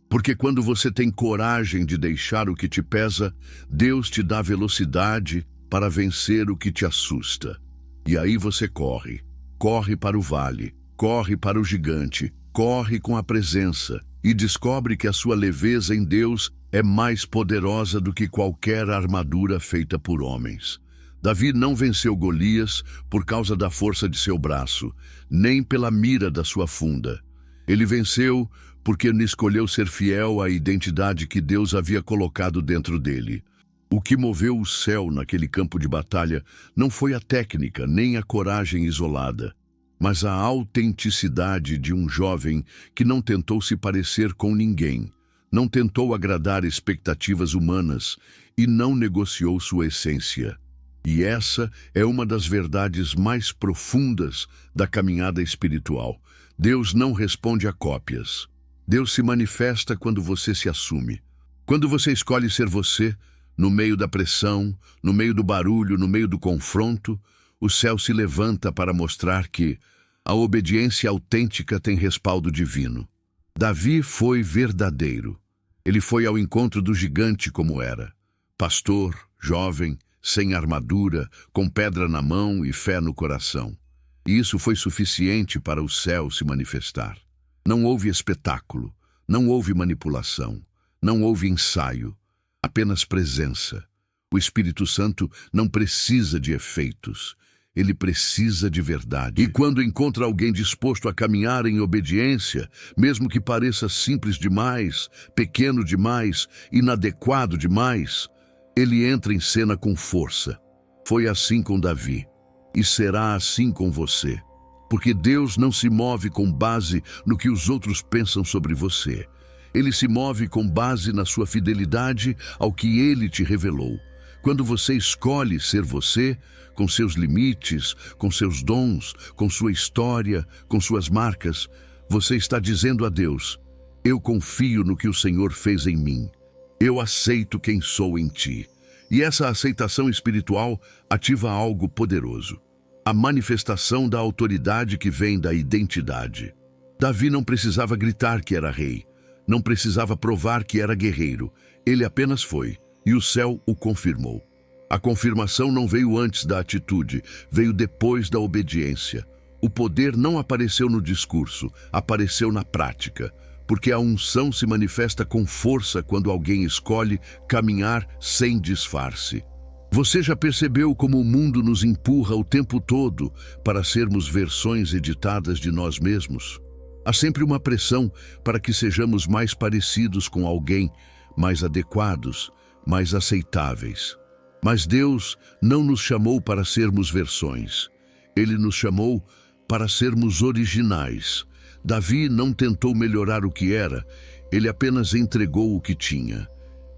Porque quando você tem coragem de deixar o que te pesa, Deus te dá velocidade para vencer o que te assusta. E aí você corre. Corre para o vale, corre para o gigante, corre com a presença e descobre que a sua leveza em Deus é mais poderosa do que qualquer armadura feita por homens. Davi não venceu Golias por causa da força de seu braço, nem pela mira da sua funda. Ele venceu porque ele escolheu ser fiel à identidade que Deus havia colocado dentro dele. O que moveu o céu naquele campo de batalha não foi a técnica nem a coragem isolada, mas a autenticidade de um jovem que não tentou se parecer com ninguém, não tentou agradar expectativas humanas e não negociou sua essência. E essa é uma das verdades mais profundas da caminhada espiritual. Deus não responde a cópias. Deus se manifesta quando você se assume. Quando você escolhe ser você, no meio da pressão, no meio do barulho, no meio do confronto, o céu se levanta para mostrar que A obediência autêntica tem respaldo divino. Davi foi verdadeiro. Ele foi ao encontro do gigante como era. Pastor, jovem, sem armadura, com pedra na mão e fé no coração. E isso foi suficiente para o céu se manifestar. Não houve espetáculo, não houve manipulação, não houve ensaio, apenas presença. O Espírito Santo não precisa de efeitos, ele precisa de verdade. E quando encontra alguém disposto a caminhar em obediência, mesmo que pareça simples demais, pequeno demais, inadequado demais, ele entra em cena com força. Foi assim com Davi, e será assim com você. Porque Deus não se move com base no que os outros pensam sobre você. Ele se move com base na sua fidelidade ao que Ele te revelou. Quando você escolhe ser você, com seus limites, com seus dons, com sua história, com suas marcas, você está dizendo a Deus: eu confio no que o Senhor fez em mim. Eu aceito quem sou em ti. E essa aceitação espiritual ativa algo poderoso. A manifestação da autoridade que vem da identidade. Davi não precisava gritar que era rei. Não precisava provar que era guerreiro. Ele apenas foi, e o céu o confirmou. A confirmação não veio antes da atitude, veio depois da obediência. O poder não apareceu no discurso, apareceu na prática. Porque a unção se manifesta com força quando alguém escolhe caminhar sem disfarce. Você já percebeu como o mundo nos empurra o tempo todo para sermos versões editadas de nós mesmos? Há sempre uma pressão para que sejamos mais parecidos com alguém, mais adequados, mais aceitáveis. Mas Deus não nos chamou para sermos versões. Ele nos chamou para sermos originais. Davi não tentou melhorar o que era, ele apenas entregou o que tinha.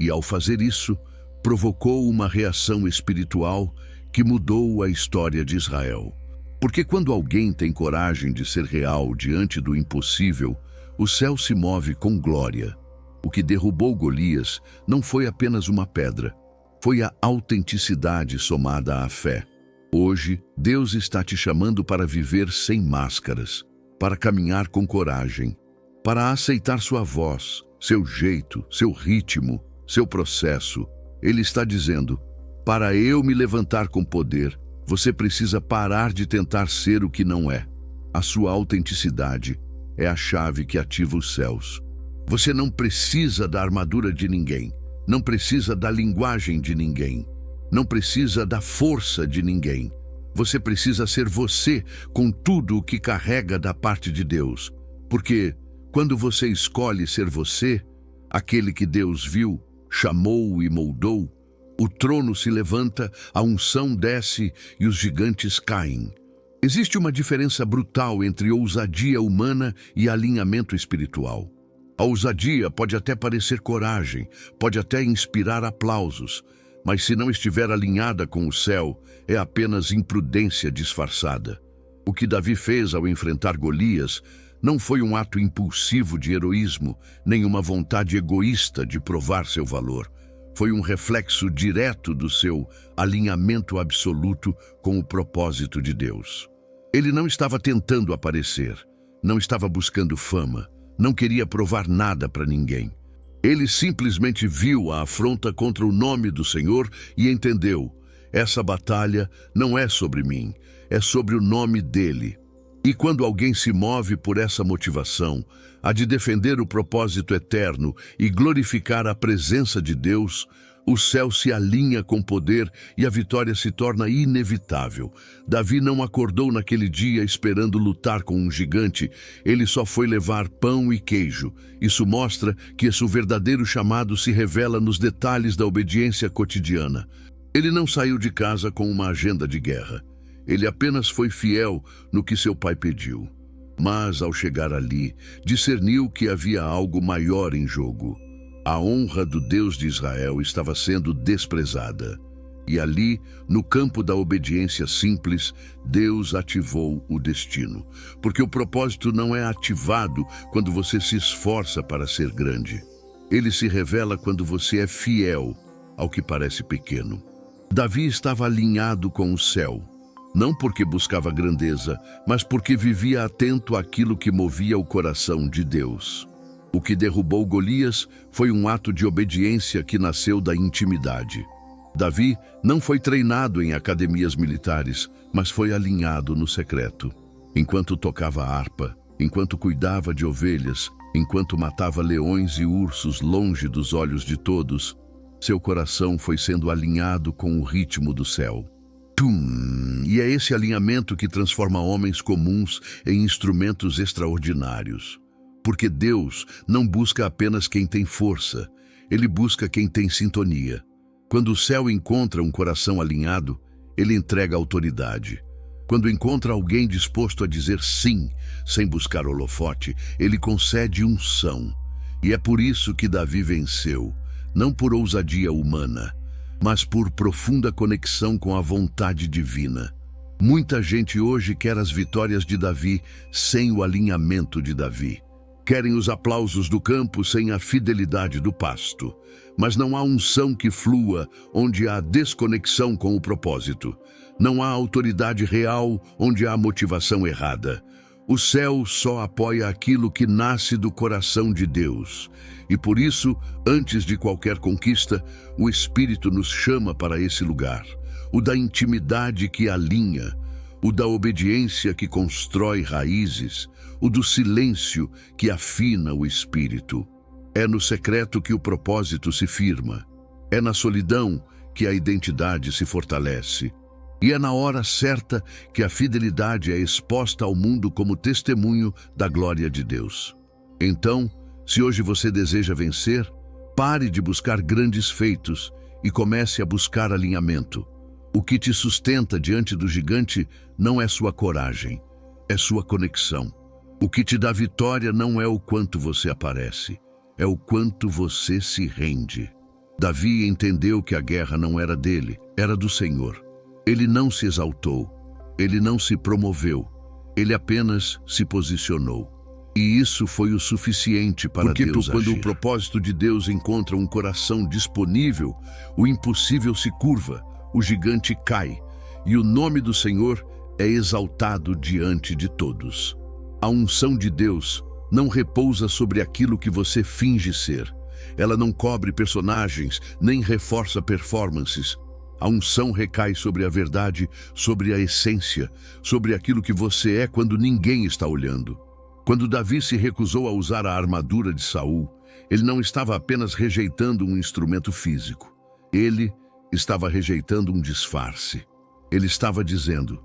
E ao fazer isso, provocou uma reação espiritual que mudou a história de Israel. Porque quando alguém tem coragem de ser real diante do impossível, o céu se move com glória. O que derrubou Golias não foi apenas uma pedra, foi a autenticidade somada à fé. Hoje, Deus está te chamando para viver sem máscaras, para caminhar com coragem, para aceitar sua voz, seu jeito, seu ritmo, seu processo. Ele está dizendo: para eu me levantar com poder, você precisa parar de tentar ser o que não é. A sua autenticidade é a chave que ativa os céus. Você não precisa da armadura de ninguém, não precisa da linguagem de ninguém, não precisa da força de ninguém. Você precisa ser você com tudo o que carrega da parte de Deus. Porque quando você escolhe ser você, aquele que Deus viu, chamou e moldou, o trono se levanta, a unção desce e os gigantes caem. Existe uma diferença brutal entre ousadia humana e alinhamento espiritual. A ousadia pode até parecer coragem, pode até inspirar aplausos, mas se não estiver alinhada com o céu, é apenas imprudência disfarçada. O que Davi fez ao enfrentar Golias não foi um ato impulsivo de heroísmo, nem uma vontade egoísta de provar seu valor. Foi um reflexo direto do seu alinhamento absoluto com o propósito de Deus. Ele não estava tentando aparecer, não estava buscando fama, não queria provar nada para ninguém. Ele simplesmente viu a afronta contra o nome do Senhor e entendeu: essa batalha não é sobre mim, é sobre o nome dele. E quando alguém se move por essa motivação, a de defender o propósito eterno e glorificar a presença de Deus, o céu se alinha com poder e a vitória se torna inevitável. Davi não acordou naquele dia esperando lutar com um gigante, ele só foi levar pão e queijo. Isso mostra que esse verdadeiro chamado se revela nos detalhes da obediência cotidiana. Ele não saiu de casa com uma agenda de guerra. Ele apenas foi fiel no que seu pai pediu. Mas, ao chegar ali, discerniu que havia algo maior em jogo. A honra do Deus de Israel estava sendo desprezada. E ali, no campo da obediência simples, Deus ativou o destino. Porque o propósito não é ativado quando você se esforça para ser grande. Ele se revela quando você é fiel ao que parece pequeno. Davi estava alinhado com o céu. não porque buscava grandeza, mas porque vivia atento àquilo que movia o coração de Deus. O que derrubou Golias foi um ato de obediência que nasceu da intimidade. Davi não foi treinado em academias militares, mas foi alinhado no secreto. Enquanto tocava harpa, enquanto cuidava de ovelhas, enquanto matava leões e ursos longe dos olhos de todos, seu coração foi sendo alinhado com o ritmo do céu. Tum! E é esse alinhamento que transforma homens comuns em instrumentos extraordinários. Porque Deus não busca apenas quem tem força, Ele busca quem tem sintonia. Quando o céu encontra um coração alinhado, ele entrega autoridade. Quando encontra alguém disposto a dizer sim, sem buscar holofote, ele concede unção. E é por isso que Davi venceu, não por ousadia humana, mas por profunda conexão com a vontade divina. Muita gente hoje quer as vitórias de Davi sem o alinhamento de Davi. Querem os aplausos do campo sem a fidelidade do pasto. Mas não há unção que flua onde há desconexão com o propósito. Não há autoridade real onde há motivação errada. O céu só apoia aquilo que nasce do coração de Deus. E por isso, antes de qualquer conquista, o Espírito nos chama para esse lugar. O da intimidade que alinha, o da obediência que constrói raízes, o do silêncio que afina o espírito. É no secreto que o propósito se firma. É na solidão que a identidade se fortalece. E é na hora certa que a fidelidade é exposta ao mundo como testemunho da glória de Deus. Então, se hoje você deseja vencer, pare de buscar grandes feitos e comece a buscar alinhamento. O que te sustenta diante do gigante não é sua coragem, é sua conexão. O que te dá vitória não é o quanto você aparece, é o quanto você se rende. Davi entendeu que a guerra não era dele, era do Senhor. Ele não se exaltou, ele não se promoveu, ele apenas se posicionou. E isso foi o suficiente para Deus agir. Quando o propósito de Deus encontra um coração disponível, o impossível se curva, o gigante cai, e o nome do Senhor é exaltado diante de todos. A unção de Deus não repousa sobre aquilo que você finge ser. Ela não cobre personagens, nem reforça performances. A unção recai sobre a verdade, sobre a essência, sobre aquilo que você é quando ninguém está olhando. Quando Davi se recusou a usar a armadura de Saul, ele não estava apenas rejeitando um instrumento físico. Ele estava rejeitando um disfarce. Ele estava dizendo: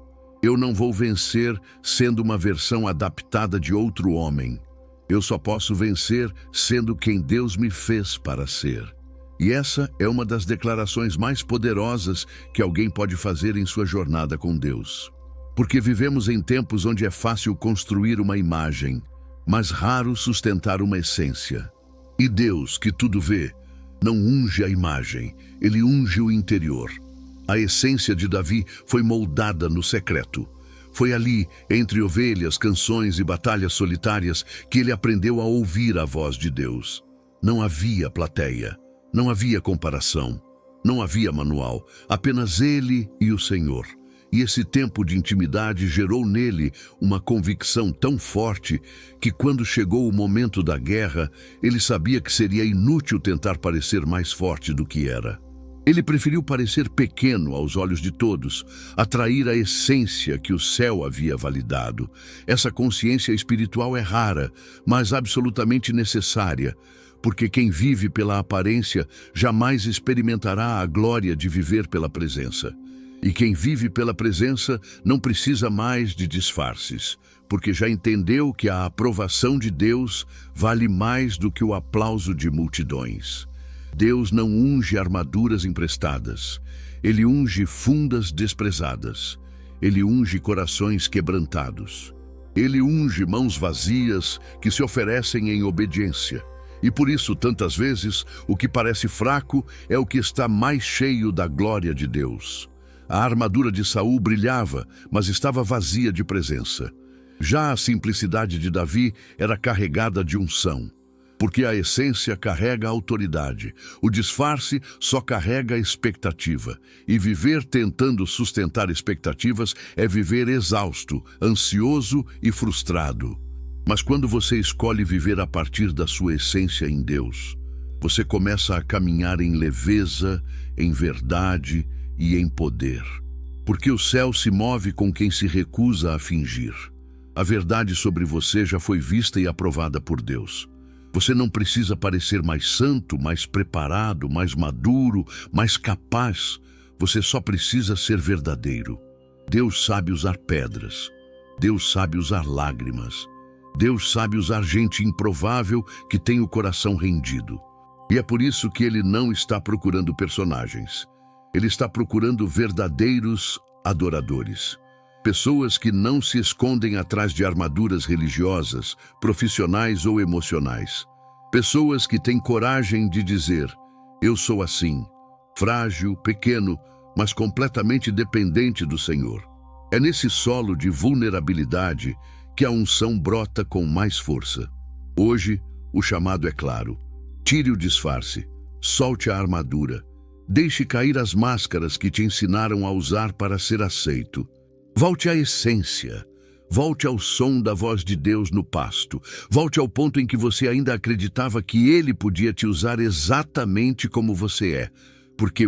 eu não vou vencer sendo uma versão adaptada de outro homem. Eu só posso vencer sendo quem Deus me fez para ser. E essa é uma das declarações mais poderosas que alguém pode fazer em sua jornada com Deus. Porque vivemos em tempos onde é fácil construir uma imagem, mas raro sustentar uma essência. E Deus, que tudo vê, não unge a imagem, ele unge o interior. A essência de Davi foi moldada no secreto. Foi ali, entre ovelhas, canções e batalhas solitárias, que ele aprendeu a ouvir a voz de Deus. Não havia plateia, não havia comparação, não havia manual, apenas ele e o Senhor. E esse tempo de intimidade gerou nele uma convicção tão forte que quando chegou o momento da guerra, ele sabia que seria inútil tentar parecer mais forte do que era. Ele preferiu parecer pequeno aos olhos de todos, atrair a essência que o céu havia validado. Essa consciência espiritual é rara, mas absolutamente necessária, porque quem vive pela aparência jamais experimentará a glória de viver pela presença. E quem vive pela presença não precisa mais de disfarces, porque já entendeu que a aprovação de Deus vale mais do que o aplauso de multidões. Deus não unge armaduras emprestadas, ele unge fundas desprezadas, ele unge corações quebrantados, ele unge mãos vazias que se oferecem em obediência. E por isso, tantas vezes, o que parece fraco é o que está mais cheio da glória de Deus. A armadura de Saul brilhava, mas estava vazia de presença. Já a simplicidade de Davi era carregada de unção. Porque a essência carrega a autoridade, o disfarce só carrega a expectativa. E viver tentando sustentar expectativas é viver exausto, ansioso e frustrado. Mas quando você escolhe viver a partir da sua essência em Deus, você começa a caminhar em leveza, em verdade e em poder. Porque o céu se move com quem se recusa a fingir. A verdade sobre você já foi vista e aprovada por Deus. Você não precisa parecer mais santo, mais preparado, mais maduro, mais capaz. Você só precisa ser verdadeiro. Deus sabe usar pedras. Deus sabe usar lágrimas. Deus sabe usar gente improvável que tem o coração rendido. E é por isso que Ele não está procurando personagens. Ele está procurando verdadeiros adoradores. Pessoas que não se escondem atrás de armaduras religiosas, profissionais ou emocionais. Pessoas que têm coragem de dizer: eu sou assim, frágil, pequeno, mas completamente dependente do Senhor. É nesse solo de vulnerabilidade que a unção brota com mais força. Hoje, o chamado é claro. Tire o disfarce, solte a armadura, deixe cair as máscaras que te ensinaram a usar para ser aceito. Volte à essência, volte ao som da voz de Deus no pasto, volte ao ponto em que você ainda acreditava que Ele podia te usar exatamente como você é, porque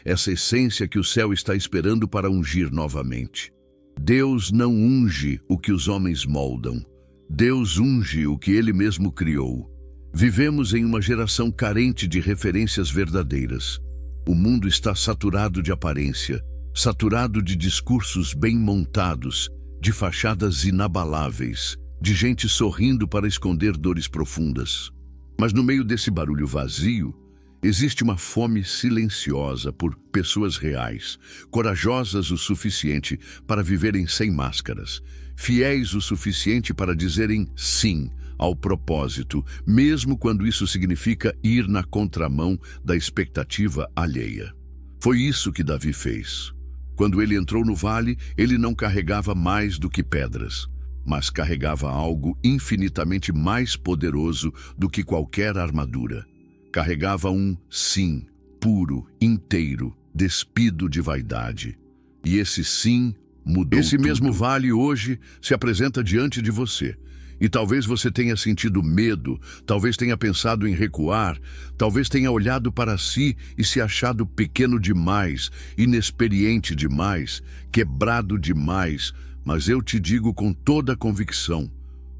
essa essência que o céu está esperando para ungir novamente. Deus não unge o que os homens moldam, Deus unge o que Ele mesmo criou. Vivemos em uma geração carente de referências verdadeiras. O mundo está saturado de aparência, saturado de discursos bem montados, de fachadas inabaláveis, de gente sorrindo para esconder dores profundas. Mas no meio desse barulho vazio, existe uma fome silenciosa por pessoas reais, corajosas o suficiente para viverem sem máscaras, fiéis o suficiente para dizerem sim ao propósito, mesmo quando isso significa ir na contramão da expectativa alheia. Foi isso que Davi fez. Quando ele entrou no vale, ele não carregava mais do que pedras, mas carregava algo infinitamente mais poderoso do que qualquer armadura. Carregava um sim, puro, inteiro, despido de vaidade. E esse sim mudou tudo. Esse mesmo vale hoje se apresenta diante de você. E talvez você tenha sentido medo, talvez tenha pensado em recuar, talvez tenha olhado para si e se achado pequeno demais, inexperiente demais, quebrado demais. Mas eu te digo com toda a convicção,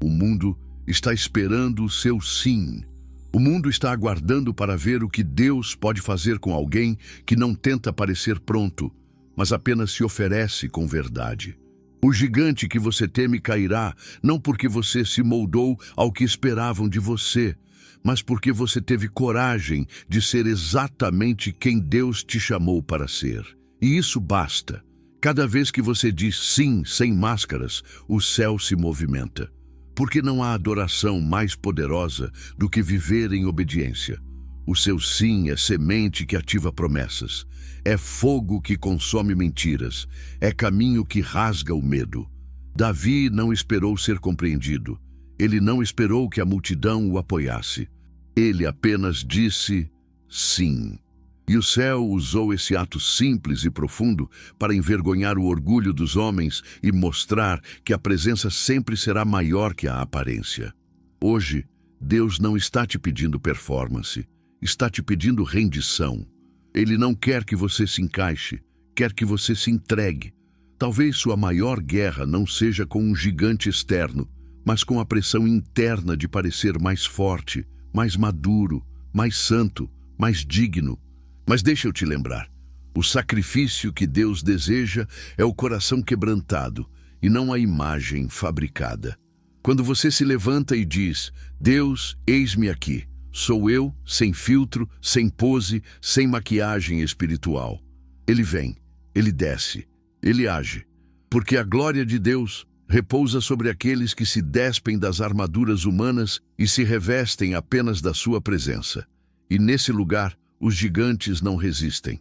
o mundo está esperando o seu sim. O mundo está aguardando para ver o que Deus pode fazer com alguém que não tenta parecer pronto, mas apenas se oferece com verdade. O gigante que você teme cairá, não porque você se moldou ao que esperavam de você, mas porque você teve coragem de ser exatamente quem Deus te chamou para ser. E isso basta. Cada vez que você diz sim sem máscaras, o céu se movimenta. Porque não há adoração mais poderosa do que viver em obediência. O seu sim é semente que ativa promessas. É fogo que consome mentiras. É caminho que rasga o medo. Davi não esperou ser compreendido. Ele não esperou que a multidão o apoiasse. Ele apenas disse sim. E o céu usou esse ato simples e profundo para envergonhar o orgulho dos homens e mostrar que a presença sempre será maior que a aparência. Hoje, Deus não está te pedindo performance, está te pedindo rendição. Ele não quer que você se encaixe, quer que você se entregue. Talvez sua maior guerra não seja com um gigante externo, mas com a pressão interna de parecer mais forte, mais maduro, mais santo, mais digno. Mas deixa eu te lembrar, o sacrifício que Deus deseja é o coração quebrantado e não a imagem fabricada. Quando você se levanta e diz, Deus, eis-me aqui, sou eu, sem filtro, sem pose, sem maquiagem espiritual. Ele vem, ele desce, ele age, porque a glória de Deus repousa sobre aqueles que se despem das armaduras humanas e se revestem apenas da sua presença. E nesse lugar, os gigantes não resistem.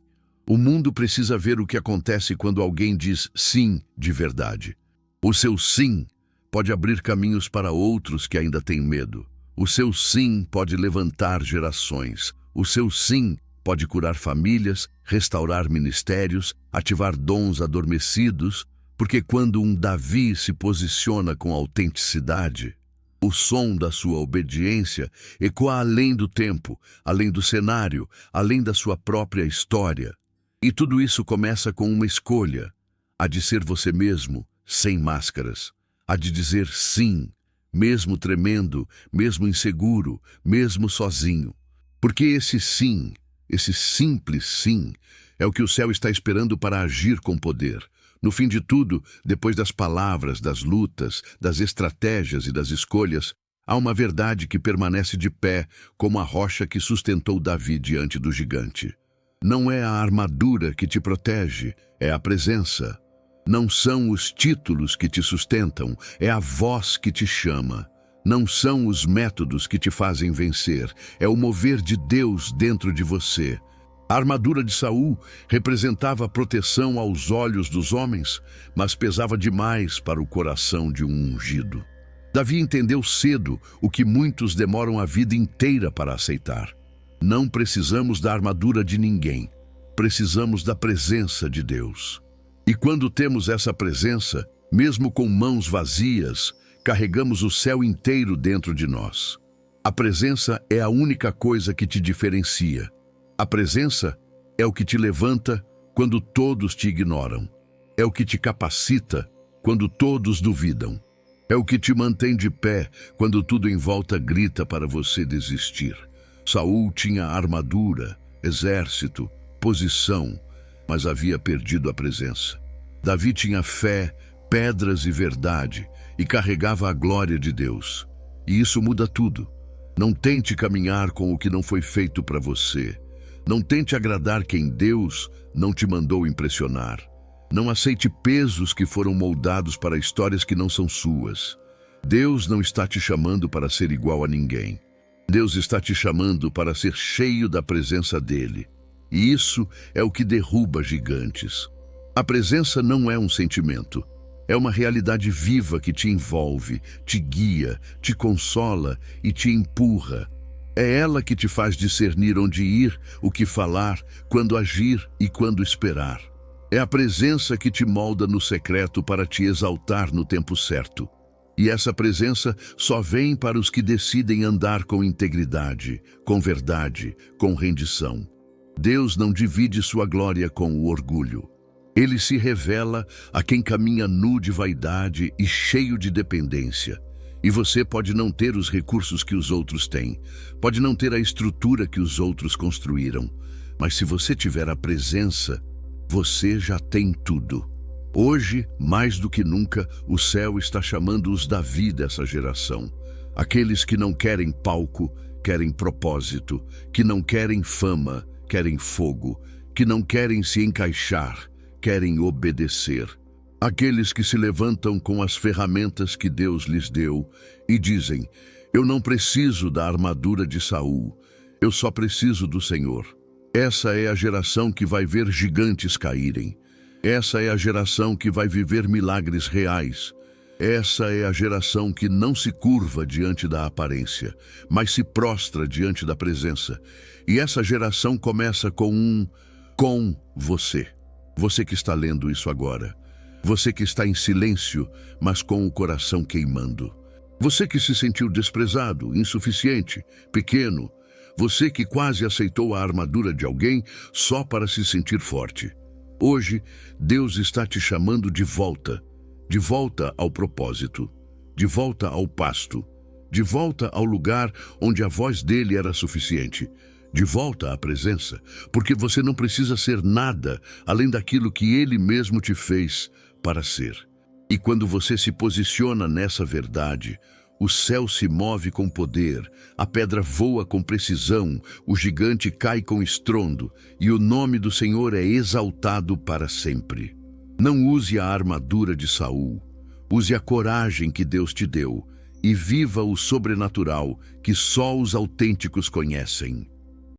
O mundo precisa ver o que acontece quando alguém diz sim de verdade. O seu sim pode abrir caminhos para outros que ainda têm medo. O seu sim pode levantar gerações. O seu sim pode curar famílias, restaurar ministérios, ativar dons adormecidos, porque quando um Davi se posiciona com autenticidade, o som da sua obediência ecoa além do tempo, além do cenário, além da sua própria história. E tudo isso começa com uma escolha, a de ser você mesmo, sem máscaras, a de dizer sim, mesmo tremendo, mesmo inseguro, mesmo sozinho. Porque esse sim, esse simples sim, é o que o céu está esperando para agir com poder. No fim de tudo, depois das palavras, das lutas, das estratégias e das escolhas, há uma verdade que permanece de pé, como a rocha que sustentou Davi diante do gigante. Não é a armadura que te protege, é a presença. Não são os títulos que te sustentam, é a voz que te chama. Não são os métodos que te fazem vencer, é o mover de Deus dentro de você. A armadura de Saul representava a proteção aos olhos dos homens, mas pesava demais para o coração de um ungido. Davi entendeu cedo o que muitos demoram a vida inteira para aceitar. Não precisamos da armadura de ninguém, precisamos da presença de Deus. E quando temos essa presença, mesmo com mãos vazias, carregamos o céu inteiro dentro de nós. A presença é a única coisa que te diferencia. A presença é o que te levanta quando todos te ignoram. É o que te capacita quando todos duvidam. É o que te mantém de pé quando tudo em volta grita para você desistir. Saul tinha armadura, exército, posição, mas havia perdido a presença. Davi tinha fé, pedras e verdade, e carregava a glória de Deus. E isso muda tudo. Não tente caminhar com o que não foi feito para você. Não tente agradar quem Deus não te mandou impressionar. Não aceite pesos que foram moldados para histórias que não são suas. Deus não está te chamando para ser igual a ninguém. Deus está te chamando para ser cheio da presença dele. E isso é o que derruba gigantes. A presença não é um sentimento. É uma realidade viva que te envolve, te guia, te consola e te empurra. É ela que te faz discernir onde ir, o que falar, quando agir e quando esperar. É a presença que te molda no secreto para te exaltar no tempo certo. E essa presença só vem para os que decidem andar com integridade, com verdade, com rendição. Deus não divide sua glória com o orgulho. Ele se revela a quem caminha nu de vaidade e cheio de dependência. E você pode não ter os recursos que os outros têm, pode não ter a estrutura que os outros construíram, mas se você tiver a presença, você já tem tudo. Hoje, mais do que nunca, o céu está chamando os Davi dessa geração. Aqueles que não querem palco, querem propósito, que não querem fama, querem fogo, que não querem se encaixar, querem obedecer. Aqueles que se levantam com as ferramentas que Deus lhes deu e dizem: eu não preciso da armadura de Saul, eu só preciso do Senhor. Essa é a geração que vai ver gigantes caírem. Essa é a geração que vai viver milagres reais. Essa é a geração que não se curva diante da aparência, mas se prostra diante da presença. E essa geração começa com você. Você que está lendo isso agora. Você que está em silêncio, mas com o coração queimando. Você que se sentiu desprezado, insuficiente, pequeno. Você que quase aceitou a armadura de alguém só para se sentir forte. Hoje, Deus está te chamando de volta ao propósito, de volta ao pasto, de volta ao lugar onde a voz dele era suficiente, de volta à presença, porque você não precisa ser nada além daquilo que ele mesmo te fez para ser. E quando você se posiciona nessa verdade, o céu se move com poder, a pedra voa com precisão, o gigante cai com estrondo, e o nome do Senhor é exaltado para sempre. Não use a armadura de Saul, use a coragem que Deus te deu, e viva o sobrenatural que só os autênticos conhecem.